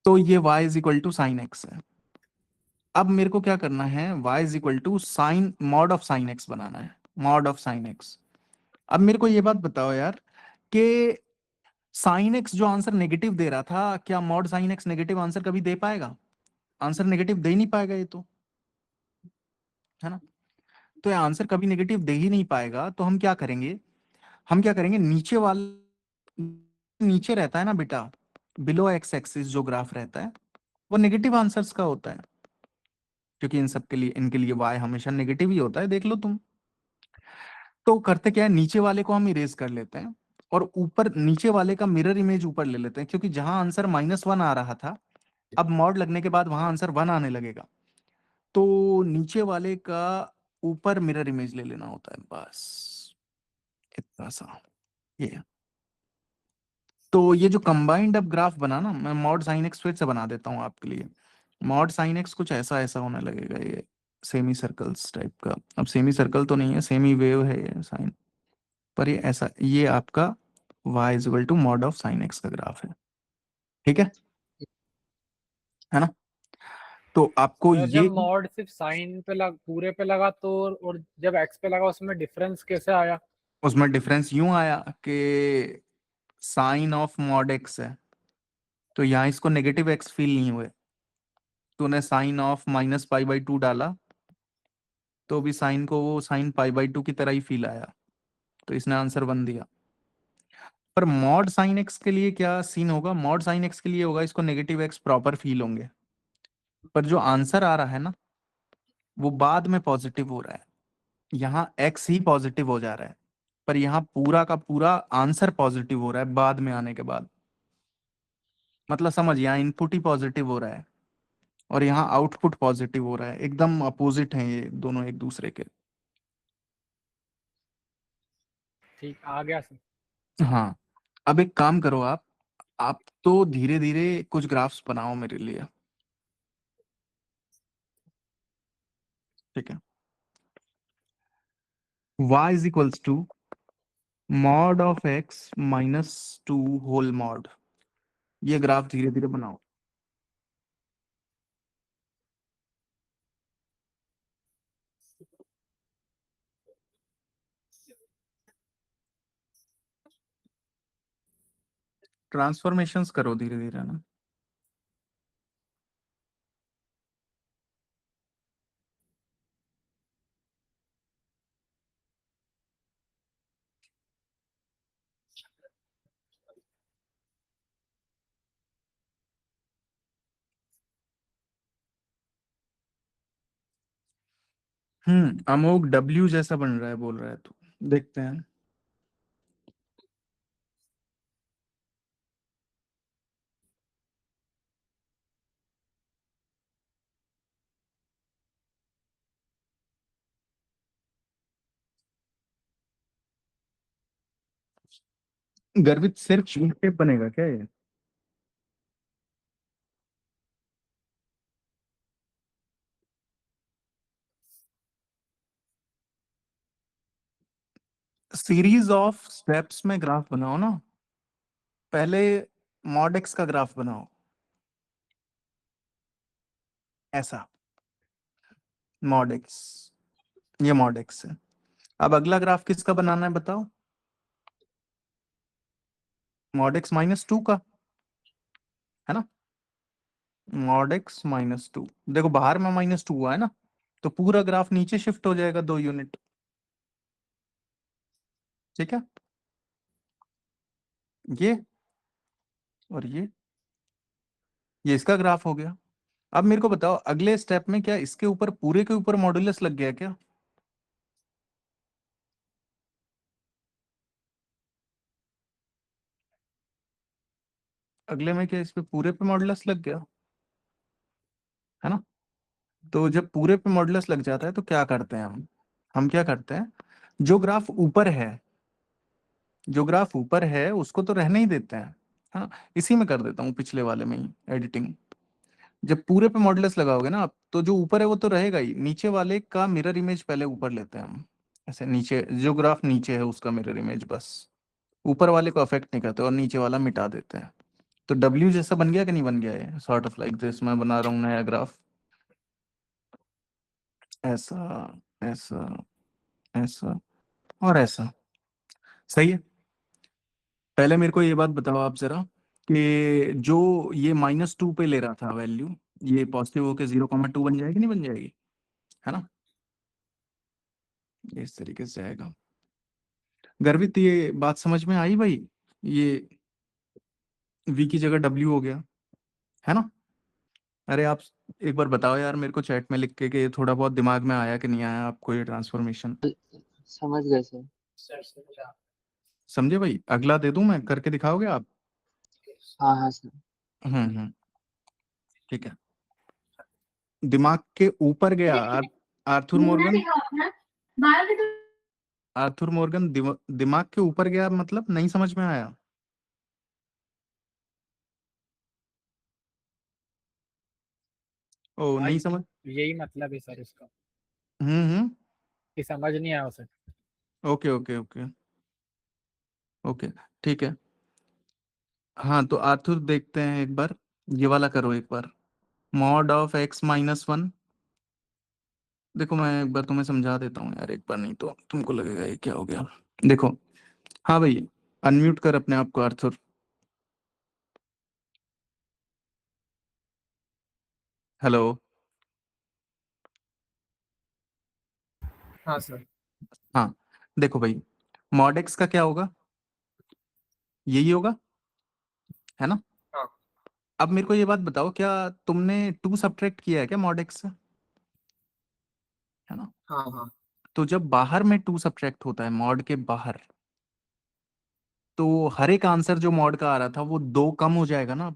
तो ये y is equal to sine x है। अब मेरे को क्या करना है, y is equal to sine mod of sine x बनाना है, मॉड ऑफ साइन एक्स। अब मेरे को ये बात बताओ यार कि साइन एक्स जो आंसर नेगेटिव दे रहा था, क्या mod sine x negative answer कभी दे पाएगा, आंसर नेगेटिव दे ही नहीं पाएगा ये तो, है ना। तो ये आंसर कभी नेगेटिव दे ही नहीं पाएगा, तो हम क्या करेंगे, हम क्या करेंगे, नीचे वाला, नीचे रहता है ना बेटा, बिलो एक्स एक्सिस जो ग्राफ रहता है वो नेगेटिव आंसर्स का होता है, क्योंकि इन सब के लिए, इनके लिए y हमेशा नेगेटिव ही होता है, देख लो तुम। तो करते क्या है, नीचे वाले को हम इरेज कर लेते हैं और ऊपर नीचे वाले का मिरर इमेज ऊपर ले लेते हैं, क्योंकि जहां आंसर -1 आ रहा था, अब मॉड लगने के बाद वहां आंसर 1 आने लगेगा, तो नीचे वाले का ऊपर मिरर इमेज ले लेना होता है, बस इतना सा। ये तो ये जो कंबाइंड अब ग्राफ बना ना, मैं मॉड साइन एक्स फिर से बना देता हूँ आपके लिए। मॉड साइन एक्स कुछ ऐसा ऐसा होने लगेगा, ये सेमी सर्कल्स टाइप का, अब सेमी सर्कल तो नहीं है, सेमी वेव है ये साइन, पर ये ऐसा, ये आपका y is equal to mod of sine x का ग्राफ है, ठीक है ना। तो आपको सर ये, जब मॉड सिर्फ साइन पे पूरे पे लगा तो, और जब एक्स पे लगा उसमें डिफरेंस कैसे आया? उसमें डिफरेंस यूं आया कि साइन ऑफ मॉड एक्स है, तो यहाँ इसको नेगेटिव एक्स फील नहीं हुए, तूने साइन ऑफ -π/2 डाला, तो भी साइन को वो साइन π/2 की तरह ही फील आया, तो इसने आंसर 1 दिया। पर मॉड साइन एक्स के लिए क्या सीन होगा, मॉड साइन एक्स के लिए होगा इसको नेगेटिव एक्स प्रॉपर फील होंगे, पर जो आंसर आ रहा है ना वो बाद में पॉजिटिव हो रहा है, यहाँ एक्स ही पॉजिटिव हो जा रहा है, पर यहाँ पूरा का पूरा आंसर पॉजिटिव हो रहा है बाद में आने के बाद, मतलब समझ, यहाँ इनपुट ही पॉजिटिव हो रहा है और यहाँ आउटपुट पॉजिटिव हो रहा है, एकदम अपोजिट है ये दोनों एक दूसरे के। ठीक, आ गया सर। हाँ, अब एक काम करो आप तो धीरे धीरे कुछ ग्राफ्स बनाओ मेरे लिए, ठीक है। y is equals to mod of x -2 whole mod, ये ग्राफ धीरे धीरे बनाओ। ट्रांसफॉर्मेशंस करो धीरे धीरे ना। अमोक W जैसा बन रहा है बोल रहा है, तो देखते हैं। गर्वित सिर्फ शेप बनेगा क्या ये? सीरीज ऑफ स्टेप्स में ग्राफ बनाओ ना, पहले मॉड एक्स का ग्राफ बनाओ ऐसा, मॉड एक्स, ये मॉड एक्स है। अब अगला ग्राफ किसका बनाना है बताओ? मॉड एक्स -2 का, है ना? मॉड एक्स -2, देखो बाहर में -2 हुआ है ना, तो पूरा ग्राफ नीचे शिफ्ट हो जाएगा 2 यूनिट, ठीक है? ये और ये इसका ग्राफ हो गया। अब मेरे को बताओ अगले स्टेप में क्या इसके ऊपर पूरे के ऊपर मॉड्यूलस लग गया क्या? अगले में क्या इस पे पूरे पे मॉड्यूलस लग गया, है ना? तो जब पूरे पे मॉड्यूलस लग जाता है तो क्या करते हैं हम क्या करते हैं, जो ग्राफ ऊपर है, जो ग्राफ ऊपर है उसको तो रहने ही देते हैं। हाँ, इसी में कर देता हूँ, पिछले वाले में ही एडिटिंग। जब पूरे पे मॉड्यूलस लगाओगे ना आप, तो जो ऊपर है वो तो रहेगा ही, नीचे वाले का मिरर इमेज पहले ऊपर लेते हैं हम, ऐसे नीचे जो ग्राफ नीचे है उसका मिरर इमेज, बस ऊपर वाले को अफेक्ट नहीं करते और नीचे वाला मिटा देते हैं। तो W जैसा बन गया कि नहीं बन गया? है सॉर्ट ऑफ लाइक दिस, मैं बना रहा हूँ नया ग्राफ ऐसा, ऐसा, ऐसा और ऐसा, सही है? पहले मेरे को ये बात बताओ आप जरा कि जो ये -2 पे ले रहा था वैल्यू, ये पॉजिटिव होके 0,2 बन जाएगी नहीं बन जाएगी, है ना? ये इस तरीके से आएगा। गर्वित ये बात समझ में आई भाई? ये V की जगह W हो गया, है ना? अरे आप एक बार बताओ यार मेरे को चैट में लिख के कि ये थोड़ा बहुत दिमाग में आया कि नहीं आया आपको ये ट्रांसफॉर्मेशन? समझ गए सर। सर समझा। समझे भाई? अगला दे दूं मैं, करके दिखाओगे आप? हाँ हाँ सर। ठीक है। दिमाग के ऊपर गया आर्थर मोर्गन, आर्थर मोर्गन दिमाग के ऊपर गया, मतलब नहीं समझ में आया? ओ नहीं समझ, यही मतलब है सर इसका, हम्म, कि समझ नहीं आया उसे। ओके ओके ओके ओके, ठीक है। हाँ तो आर्थर देखते हैं एक बार, ये वाला करो एक बार, मॉड ऑफ x-1। देखो मैं एक बार तुम्हें समझा देता हूँ यार, एक बार नहीं तो तुमको लगेगा ये क्या हो गया। देखो, हाँ भाई, अनम्यूट कर अपने आप को आर्थर। हेलो, हाँ सर। हाँ देखो भाई, मॉड एक्स का क्या होगा? यही होगा, है ना? हाँ। अब मेरे को ये बात बताओ, क्या तुमने 2 सब्ट्रैक्ट किया है क्या मॉड एक्स से, है ना? हाँ हाँ। तो जब बाहर में 2 सब्ट्रैक्ट होता है मॉड के बाहर, तो हर एक आंसर जो मॉड का आ रहा था वो 2 कम हो जाएगा ना,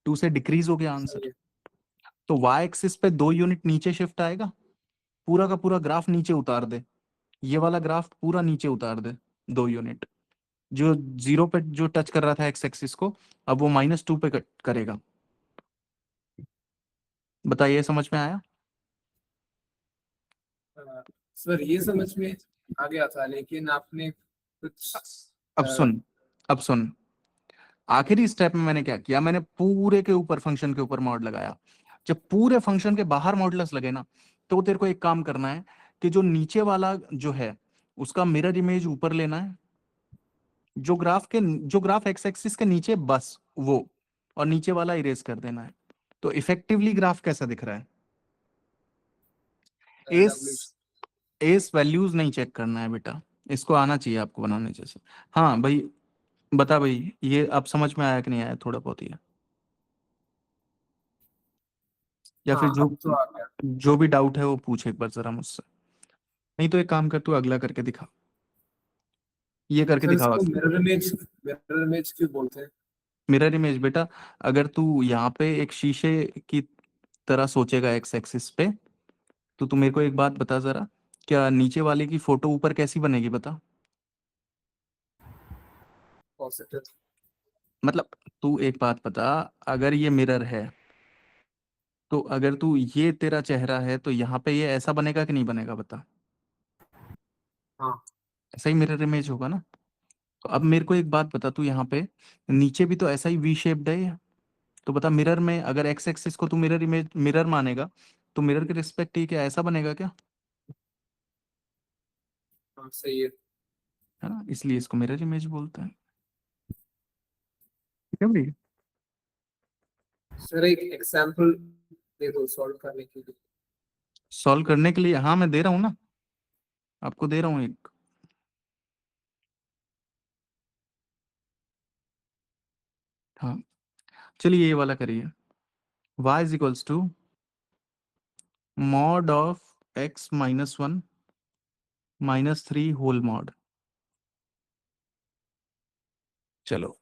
2 से डिक्रीज हो गया आंसर। सही है। तो वाई एक्सिस पे 2 यूनिट नीचे शिफ्ट आएगा, पूरा का पूरा ग्राफ नीचे उतार दे, ये वाला ग्राफ पूरा नीचे उतार दे 2 यूनिट, जो 0 पे जो टच कर रहा था एक्स एक्सिस को, अब वो -2 पे करेगा। बताइए समझ में आया? सर ये समझ में आ गया था, लेकिन आपने कुछ अब सुन, अब सुन, आखिरी स्टेप में मैंने क्या किया, मैंने पूरे के ऊपर फंक्शन के ऊपर मॉड लगाया। जब पूरे फंक्शन के बाहर मॉडुलस लगे ना, तो तेरे को एक काम करना है कि जो नीचे वाला जो है उसका मिरर इमेज ऊपर लेना है, जो ग्राफ एक्स एक्सिस के नीचे, बस वो, और नीचे वाला इरेज कर देना है। तो इफेक्टिवली ग्राफ कैसा दिख रहा है? एस एस वैल्यूज नहीं चेक करना है बेटा, इसको आना चाहिए आपको बनाने जैसे। हाँ भाई, बता भाई, ये अब समझ में आया कि नहीं आया थोड़ा बहुत ही? या फिर हाँ जो अब तो आ गया। जो भी डाउट है वो पूछ एक बार जरा मुझसे, नहीं तो एक काम कर, तू अगला करके दिखा, ये करके सर दिखावा। इसको मिरर इमेज क्यों बोलते हैं? मिरर इमेज बेटा, अगर तू यहाँ पे एक शीशे की तरह सोचेगा एक्स एक्सिस पे, तो तू मेरे को एक बात बता जरा, क्या नीचे वाले की फोटो ऊपर कैसी बनेगी बता? पॉजिटिव। मतलब तू एक बात बता, अगर ये मिरर है तो अगर तू, ये तेरा चेहरा है तो यहाँ पे ये ऐसा बनेगा कि नहीं बनेगा बता? हाँ। ऐसा ही मिरर इमेज होगा ना। तो अब मेरे को एक बात बता, तू यहाँ पे नीचे भी तो ऐसा ही वी शेप्ड है ये। तो बता, मिरर में अगर एक्स एक्सिस को तू मिरर इमेज मिरर मानेगा तो मिरर के रिस्पेक्ट ही क्या ऐसा बनेगा क्या? हाँ सही है है ना, इसलिए इसको मिरर इमेज बोलते हैं। ठीक है भाई। सर। एक एग्जांपल दे दो सॉल्व करने के लिए। सॉल्व करने के लिए हाँ मैं दे रहा हूँ ना, आपको दे रहा हूँ एक। हाँ चलिए ये वाला करिए। y is equals to mod of x minus 1 minus 3 whole mod. चलो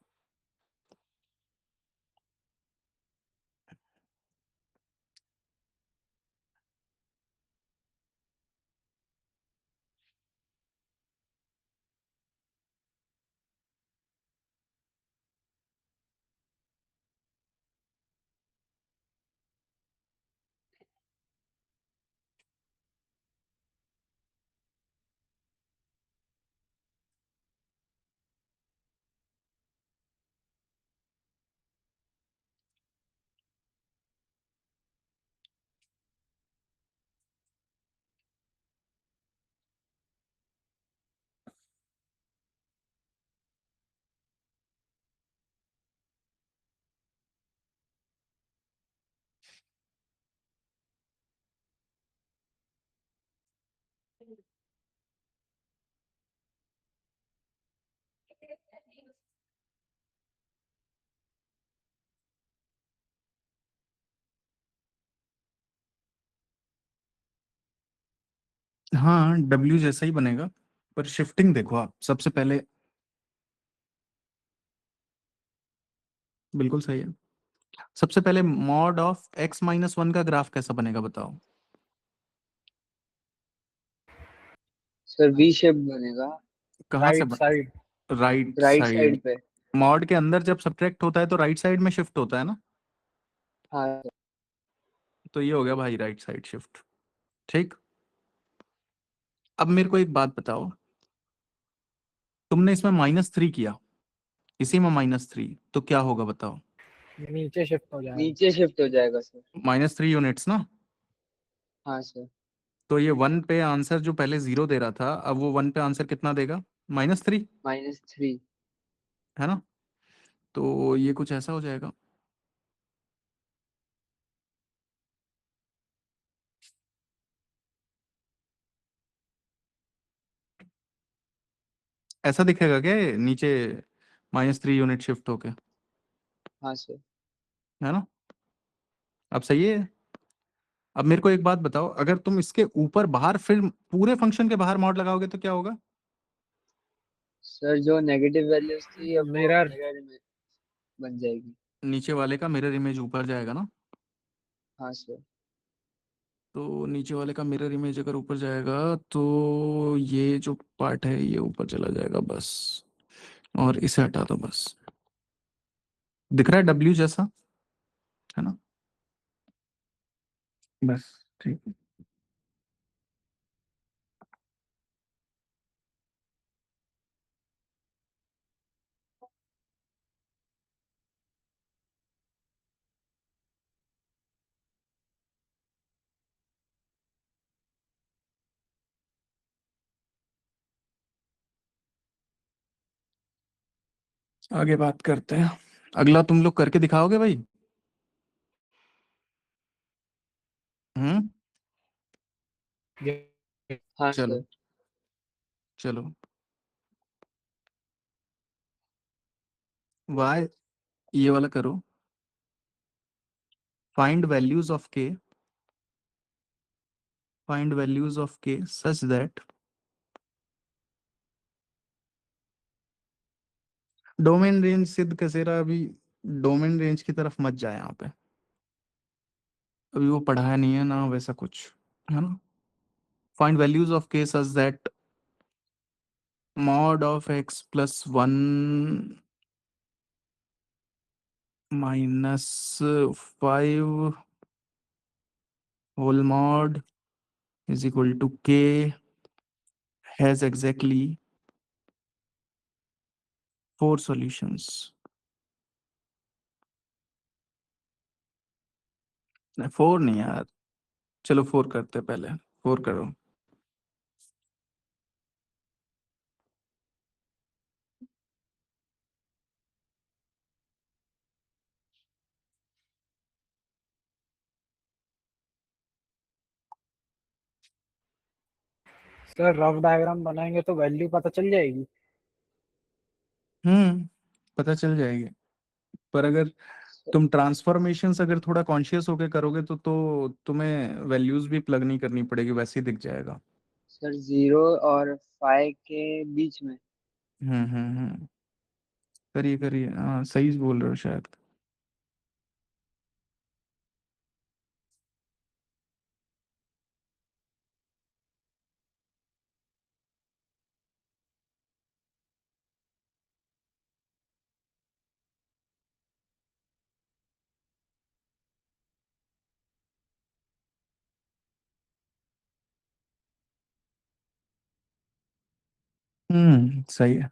हाँ W जैसा ही बनेगा, पर शिफ्टिंग देखो आप सबसे पहले। बिल्कुल सही है। सबसे पहले मॉड ऑफ x माइनस 1 का ग्राफ कैसा बनेगा बताओ? सर वी शेप बनेगा कहाँ से right side. Right right side. Side पे। मॉड के अंदर जब सब्ट्रैक्ट होता है तो राइट साइड में शिफ्ट होता है ना। हाँ सर। तो ये हो गया भाई राइट साइड शिफ्ट। ठीक। अब मेरे को एक बात बताओ, तुमने इसमें -3 किया, इसी में -3, तो क्या होगा बताओ? नीचे शिफ्ट हो जाएगा। नीचे शिफ्ट हो जाएगा सर। -3 यूनिट्स ना। हाँ सर। तो ये 1 पे आंसर जो पहले 0 दे रहा था, अब वो 1 पे आंसर कितना देगा? -3, -3। है ना। तो ये कुछ ऐसा हो जाएगा। ऐसा दिखेगा क्या ये नीचे -3 यूनिट शिफ्ट होके? हाँ सर। है ना। अब सही है। अब मेरे को एक बात बताओ, अगर तुम इसके ऊपर बाहर फिर पूरे फंक्शन के बाहर मॉड लगाओगे तो क्या होगा? सर जो नेगेटिव वैल्यूज थी अब वो मिरर। मिरर में बन जाएगी। नीचे वाले का मिरर इमेज ऊपर जाएगा ना। हाँ सर। तो नीचे वाले का मिरर इमेज अगर ऊपर जाएगा तो ये जो पार्ट है ये ऊपर चला जाएगा बस, और इसे हटा दो बस। दिख रहा है W जैसा, है ना। बस ठीक है। आगे बात करते हैं। अगला तुम लोग करके दिखाओगे भाई? हम्म। हाँ चलो सर। चलो। y ये वाला करो। Find values of k, find values of k such that domain range. सिद्ध कसेरा अभी डोमेन रेंज की तरफ मत जाए यहाँ पे, अभी वो पढ़ाया नहीं है ना वैसा कुछ, है ना। Find values of k such that mod of x plus 1 minus 5 whole mod is equal to k has exactly 4 solutions. 4 नहीं यार, चलो 4 करते पहले, 4 करो। सर रफ डायग्राम बनाएंगे तो वैल्यू पता चल जाएगी। पता चल जाएगी, पर अगर तुम ट्रांसफॉर्मेशंस अगर थोड़ा कॉन्शियस होके करोगे तो तुम्हें वैल्यूज भी प्लग नहीं करनी पड़ेगी, वैसे ही दिख जाएगा। सर 0 और 5 के बीच में। हम्म। करिए करिए, हाँ सही बोल रहे हो शायद। सही है।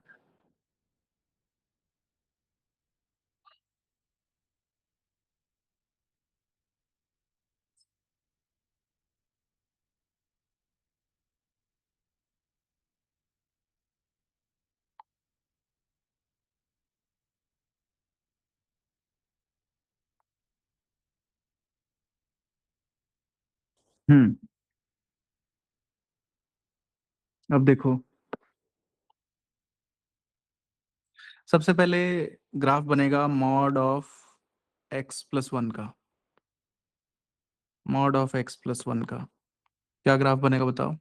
हम्म अब देखो, सबसे पहले ग्राफ बनेगा मॉड ऑफ x+1 का। मॉड ऑफ x+1 का क्या ग्राफ बनेगा बताओ?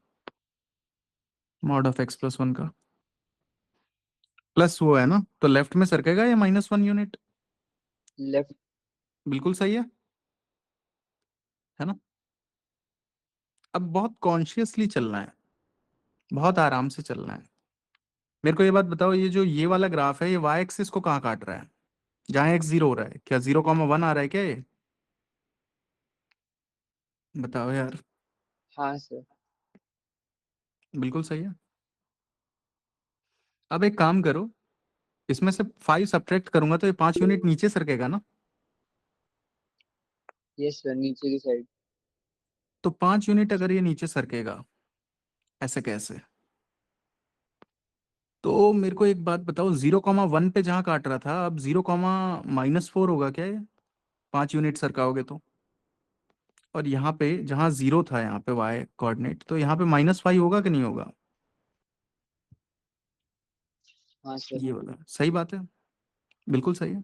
मॉड ऑफ x+1 का प्लस वो है ना, तो लेफ्ट में सरकेगा या -1 यूनिट? लेफ्ट। बिल्कुल सही है ना? अब बहुत कॉन्शियसली चलना है, बहुत आराम से चलना है। मेरे को ये बात बताओ, ये जो ये वाला ग्राफ है, ये y एक्सिस को कहाँ काट रहा है? जहाँ x 0 हो रहा है, क्या 0,1 आ रहा है क्या ये? बताओ यार। हाँ सर। बिल्कुल सही है। अब एक काम करो, इसमें से 5 सब्ट्रैक्ट करूंगा तो ये 5 यूनिट नीचे सरकेगा ना? यस सर, नीचे की साइड। तो 5 यूनिट अगर ये नीचे सरकेगा, ऐसे कैसे? तो मेरे को एक बात बताओ, 0,1 पे जहाँ काट रहा था, अब 0,-4 होगा क्या ये? 5 यूनिट सरकाओगे तो। और यहाँ पे जहाँ 0 था, यहाँ पे y कोऑर्डिनेट, तो यहाँ पे -5 होगा कि नहीं होगा? हाँ सर। ये वाला सही बात है, बिल्कुल सही है।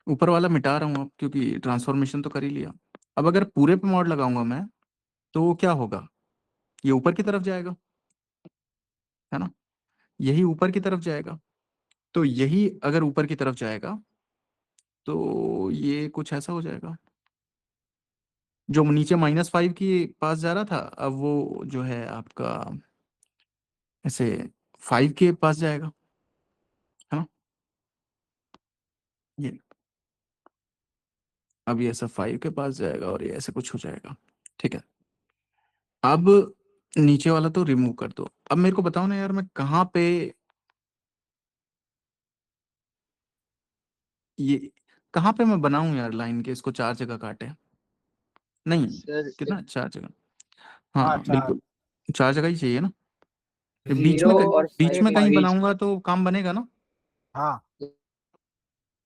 ऊपर वाला मिटा रहा हूँ अब, क्योंकि ट्रांसफॉर्मेशन तो कर ही लिया। अब अगर पूरे पे मॉड लगाऊंगा मैं, तो क्या होगा? ये ऊपर की तरफ जाएगा, है ना? यही ऊपर की तरफ जाएगा। तो यही अगर ऊपर की तरफ जाएगा, तो ये कुछ ऐसा हो जाएगा, जो नीचे -5 के पास जा रहा था, अब वो जो है आपका ऐसे 5 के पास जाएगा, है ना? ये अब ये ऐसा 5 के पास जाएगा और ये ऐसे कुछ हो जाएगा। ठीक है, अब नीचे वाला तो रिमूव कर दो। अब मेरे को बताओ ना यार, मैं कहाँ पे ये कहाँ पे मैं बनाऊं यार लाइन के, इसको 4 जगह काटे? नहीं, सर कितना, 4 जगह? हाँ हाँ 4। बिल्कुल, 4 जगह ही चाहिए ना। फिर 0 और बीच 5 में के कहीं बीच। बनाऊंगा तो काम बनेगा ना? हाँ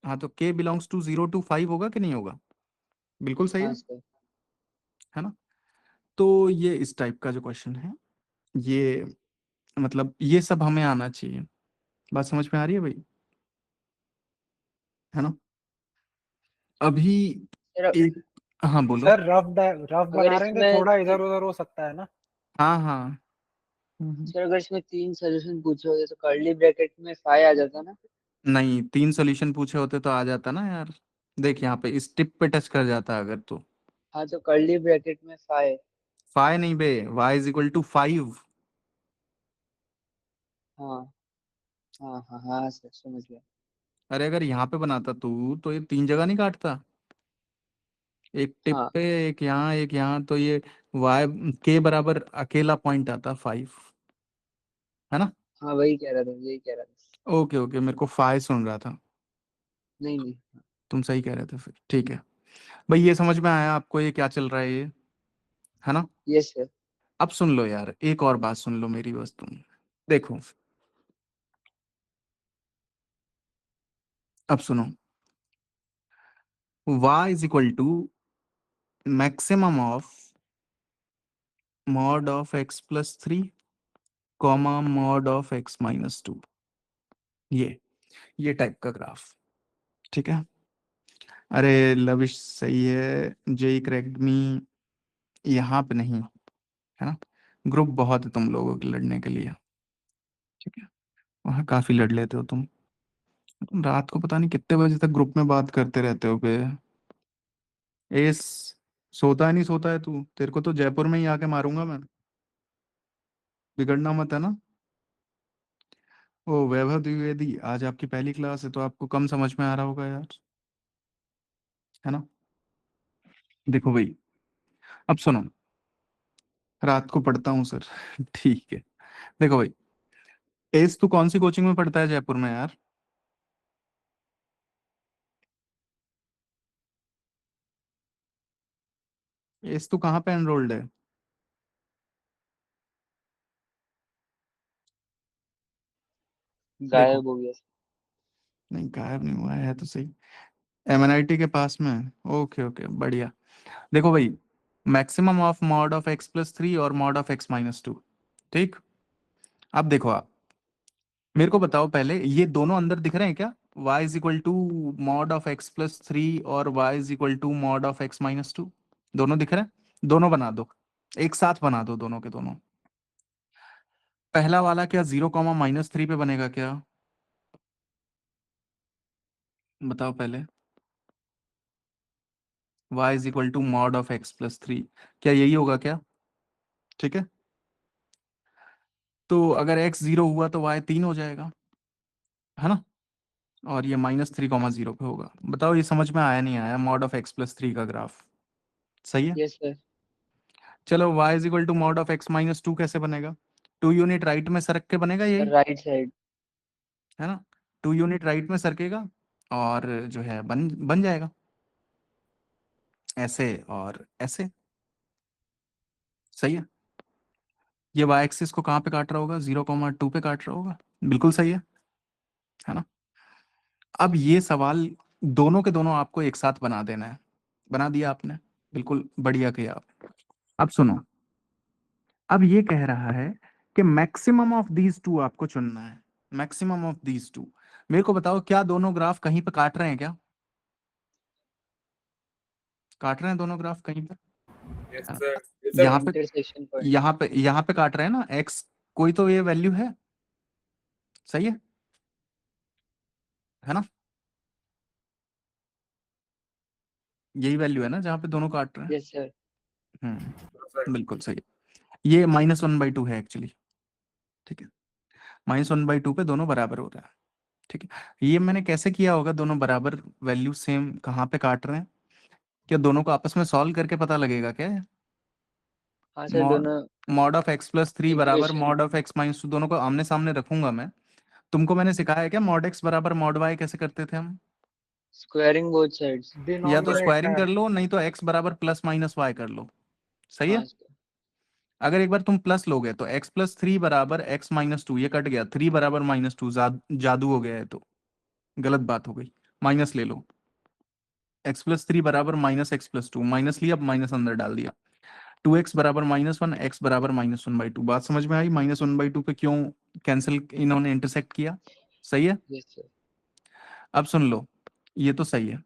हाँ, तो k बिलोंग्स टू 0 to 5 होगा कि नहीं होगा? बिल्कुल सही हाँ है सर। है ना? तो ये इस टाइप का जो क्वेश्चन है, ये मतलब ये सब हमें आना चाहिए। बात समझ में आ रही है भाई? है ना? अभी सर एक, हाँ बोलो। सर रफ अगर बना रहे हैं तो इसमें थोड़ा इधर उधर हो सकता है ना। हाँ हाँ। सर अगर इसमें 3 सोल्यूशन पूछे होते तो कर्ली ब्रैकेट में 5 आ जाता ना। नहीं, 3 सॉल्यूशन पूछे होते तो आ जाता ना यार। देख यहाँ पे इस टिप पे टच कर जाता अगर तो। हाँ तो कर्ली ब्रैकेट में 5। 5 नहीं बे, y = 5। हाँ हाँ हाँ हाँ सर, समझ गया। अरे अगर यहाँ पे बनाता तू तो ये 3 जगह नहीं काटता, एक टिप हाँ पे, एक यहाँ, एक यहाँ, तो ये y k बराबर अकेला पॉइंट आता 5, है ना? हाँ वही कह रहा था, यही कह रहा था। ओके ओके, मेरे को फाई सुन रहा था। नहीं नहीं। तुम सही कह रहे थे फिर, ठीक है भाई। ये समझ में आया आपको ये क्या चल रहा है ये, है ना? Yes sir. अब सुन लो यार, एक और बात सुन लो मेरी बस तुम। देखो अब सुनो, y is equal to maximum of mod of x plus 3 comma mod of x minus 2, ये टाइप का ग्राफ, ठीक है? अरे लविश सही है, जेई करेक्ट मी, यहाँ पे नहीं, है ना? ग्रुप बहुत है तुम लोगों के लड़ने के लिए, ठीक है? वहाँ काफी लड़ लेते हो तुम रात को पता नहीं कितने बजे तक ग्रुप में बात करते रहते हो बे। एस, सोता है नहीं सोता है तू? तेरे को तो जयपुर में ही आके मारूंगा मैं, बिगड़ना मत, है ना? ओ वैभव द्विवेदी, आज आपकी पहली क्लास है तो आपको कम समझ में आ रहा होगा यार, है ना? देखो भाई, अब सुनो, रात को पढ़ता हूँ सर ठीक है। देखो भाई, एस तू कौन सी कोचिंग में पढ़ता है जयपुर में यार? एस तू कहाँ पे एनरोल्ड है? देखो, गायब हो गया। नहीं गायब नहीं हुआ है तो सही, एमएनआईटी के पास में। ओके ओके बढ़िया। देखो भाई, maximum of mod of x plus 3 और मॉड ऑफ एक्स माइनस 2, ठीक? अब देखो आप मेरे को बताओ पहले, ये दोनों अंदर दिख रहे हैं क्या? y is equal to mod of x plus 3 और y is equal to mod of x minus 2, दोनों दिख रहे हैं? दोनों बना दो, एक साथ बना दो दोनों के दोनों। पहला वाला क्या 0 माइनस 3 पे बनेगा क्या? बताओ पहले। y is equal to mod of x plus 3, क्या यही होगा क्या? ठीक है, तो अगर x 0 हुआ तो y 3 हो जाएगा, है ना? और ये -3, 0 पे होगा। बताओ ये समझ में आया नहीं आया मॉड ऑफ एक्स प्लस 3 का ग्राफ? सही है। Yes sir. चलो y is equal to mod of x minus 2 कैसे बनेगा? 2 यूनिट राइट में सरक के बनेगा यही, राइट साइड। है ना? 2 यूनिट राइट में सरकेगा और जो है बन बन जाएगा ऐसे और ऐसे। सही है। ये y एक्सिस को कहाँ पे काट रहा होगा? 0, 2 पे काट रहा होगा, बिल्कुल सही है ना? अब ये सवाल दोनों के दोनों आपको एक साथ बना देना है, बना दिया आपने, बिल्कुल बढ़िया किया आप। अब सुनो, अब ये कह रहा है कि मैक्सिमम ऑफ दीज टू आपको चुनना है, मैक्सिमम ऑफ दीज टू। मेरे को बताओ क्या दोनों ग्राफ कहीं पे काट रहे हैं क्या? काट रहे हैं दोनों ग्राफ कहीं पे? Yes, हाँ, sir. Yes, sir. यहाँ पे, इंटरसेक्शन पॉइंट। यहाँ पे काट रहे हैं ना, एक्स कोई तो ये वैल्यू है, सही है ना? यही वैल्यू है ना जहाँ पे दोनों काट रहे हैं। Yes sir. बिल्कुल सही है। ये -1/2 है एक्चुअली, ठीक है? -1/2 पे दोनों बराबर हो रहा है, ठीक है? ये मैंने कैसे किया होगा दोनों बराबर वैल्यू सेम कहाँ पे काट रहे हैं? क्या दोनों को आपस में सॉल्व करके पता लगेगा क्या? हाँ सर, दोनों मॉड ऑफ एक्स प्लस 3 बराबर equation mod of x minus 2, दोनों को आमने सामने रखूंगा मैं। तुमको मैंने सिखाया है क्या मॉड एक्स बराबर मॉड वाई कैसे करते थे हम? Squaring both sides. या तो स्क्वायरिंग कर डिनोमिनेटर। लो, नहीं तो एक्स बराबर प्लस माइनस वाई कर लो। सही है। हाँ सर। अगर एक बार तुम प्लस लोगे तो एक्स प्लस 3 बराबर एक्स माइनस 2, ये कट गया, 3 बराबर -2, जादू हो गया है तो गलत बात हो गई, माइनस ले लो। x+3 बराबर -x+2, माइनस लिया, अब माइनस अंदर डाल दिया। 2x बराबर -1, x बराबर -1/2। बात समझ में आई? -1/2 पे क्यों कैंसिल इन्होंने इंटरसेक्ट किया? सही है। Yes sir. अब सुन लो, ये तो सही है।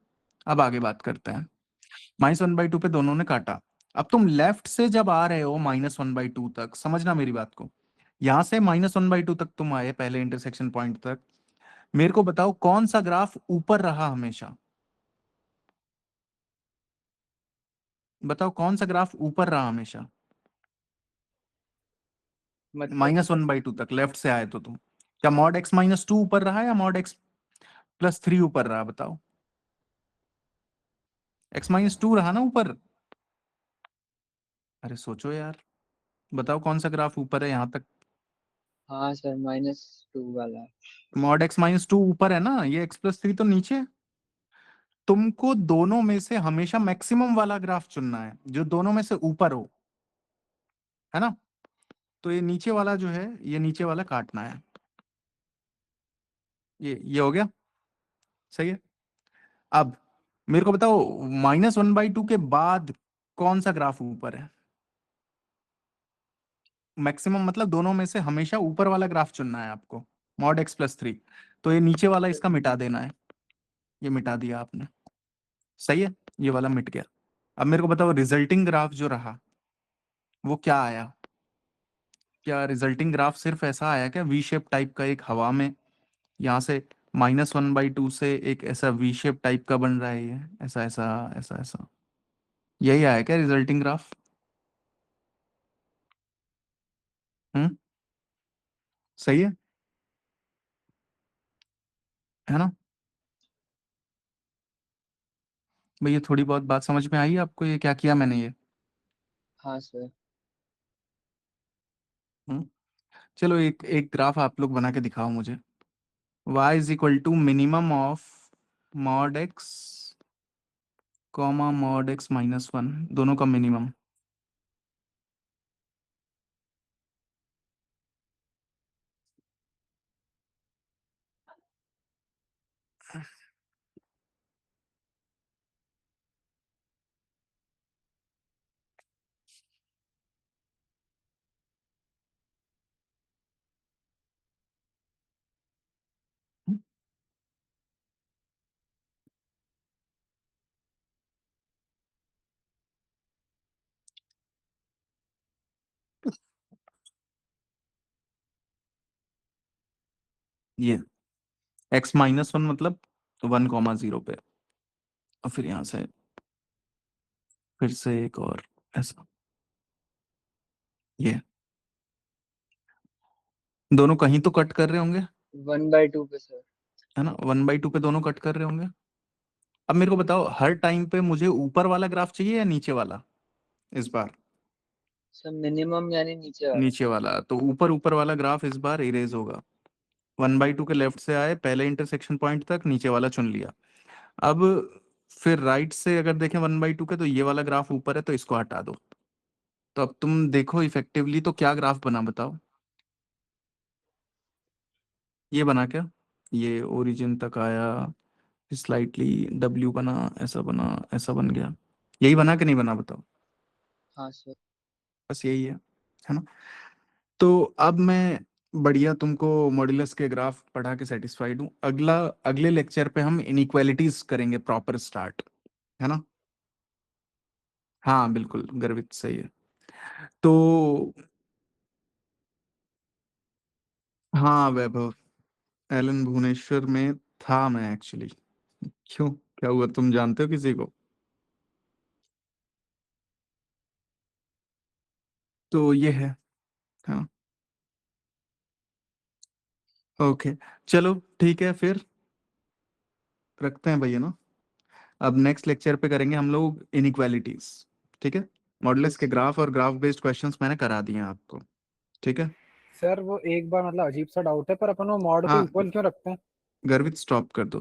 अब आगे बात करते हैं। -1/2 पे दोनों ने काटा। अब तुम लेफ्ट से जब आ रहे हो -1/2 तक, समझना मेरी बात को, यहां से -1/2 तक तुम आए पहले इंटरसेक्शन पॉइंट तक, मेरे को बताओ कौन सा ग्राफ ऊपर रहा हमेशा? बताओ कौन सा ग्राफ ऊपर रहा हमेशा मतलब -1/2 तक लेफ्ट से आए तो तुम? क्या मॉड x माइनस 2 ऊपर रहा या मॉड x प्लस 3 ऊपर रहा? बताओ। x-2 रहा ना ऊपर। अरे सोचो यार, बताओ कौन सा ग्राफ ऊपर है यहां तक? हाँ सर, -2 वाला। मॉड x -2 ऊपर है ना, ये x + 3 तो नीचे है। तुमको दोनों में से हमेशा मैक्सिमम वाला ग्राफ चुनना है जो दोनों में से ऊपर हो, है ना। तो ये नीचे वाला जो है, ये नीचे वाला काटना है। ये हो गया, सही है। अब मेरे को बताओ -1/2 के बाद कौन सा ग्राफ ऊपर है। मैक्सिमम मतलब दोनों में से हमेशा ऊपर वाला ग्राफ चुनना है आपको, मॉड x + 3। तो ये नीचे वाला इसका मिटा देना है, ये मिटा दिया आपने, सही है, ये वाला मिट गया। अब मेरे को बताओ रिजल्टिंग ग्राफ जो रहा वो क्या आया। क्या रिजल्टिंग ग्राफ सिर्फ ऐसा आया क्या, वी शेप टाइप का, एक हवा में यहाँ से -1/2 से एक ऐसा वी शेप टाइप का बन रहा है, ये ऐसा ऐसा ऐसा ऐसा, यही आया क्या रिजल्टिंग ग्राफ। सही है ना। भैया थोड़ी बहुत बात समझ में आई आपको, ये क्या किया मैंने ये। हाँ सर। हम्म चलो एक एक ग्राफ आप लोग बना के दिखाओ मुझे। y = minimum of mod x, mod x -1, दोनों का मिनिमम। ये x -1 मतलब 1,0 पे, और फिर यहाँ से फिर से एक और ऐसा, ये दोनों कहीं तो कट कर रहे होंगे, 1/2 पे सर। है ना, 1/2 पे दोनों कट कर रहे होंगे। अब मेरे को बताओ हर टाइम पे मुझे ऊपर वाला ग्राफ चाहिए या नीचे वाला इस बार। सर मिनिमम यानी नीचे वाला। नीचे वाला, तो ऊपर ऊपर वाला ग्राफ इस बार इरेज होगा। 1/2 के लेफ्ट से आए पहले इंटरसेक्शन पॉइंट तक, नीचे वाला चुन लिया। अब फिर राइट से अगर देखें 1/2 के, तो ये वाला ग्राफ ऊपर है तो इसको हटा दो। तो अब तुम देखो इफेक्टिवली तो क्या ग्राफ बना बताओ। ये बना क्या, ये ओरिजिन तक आया, स्लाइटली W बना, ऐसा बना, ऐसा बन गया, यही बना कि नहीं बना बताओ। हाँ सर। बस यही है ना। तो अब मैं बढ़िया तुमको मॉड्यूलस के ग्राफ पढ़ा के सेटिस्फाइड हूँ। अगले लेक्चर पे हम इनइक्वालिटीज करेंगे प्रॉपर स्टार्ट, है ना। हाँ बिल्कुल गर्वित, सही है। तो हाँ वैभव, एलन भुवनेश्वर में था मैं एक्चुअली। क्यों, क्या हुआ, तुम जानते हो किसी को। तो ये है, हाँ। ओके, चलो ठीक है फिर, रखते हैं भैया ना। अब नेक्स्ट लेक्चर पे करेंगे हम लोग इनइक्वालिटीज, ठीक है। मॉडुलस के ग्राफ और ग्राफ बेस्ड क्वेश्चंस मैंने करा दिए हैं आपको, ठीक है। सर वो एक बार मतलब अजीब सा डाउट है, पर अपन वो मॉड को हाँ इक्वल क्यों रखते हैं? गर्वित स्टॉप कर दो।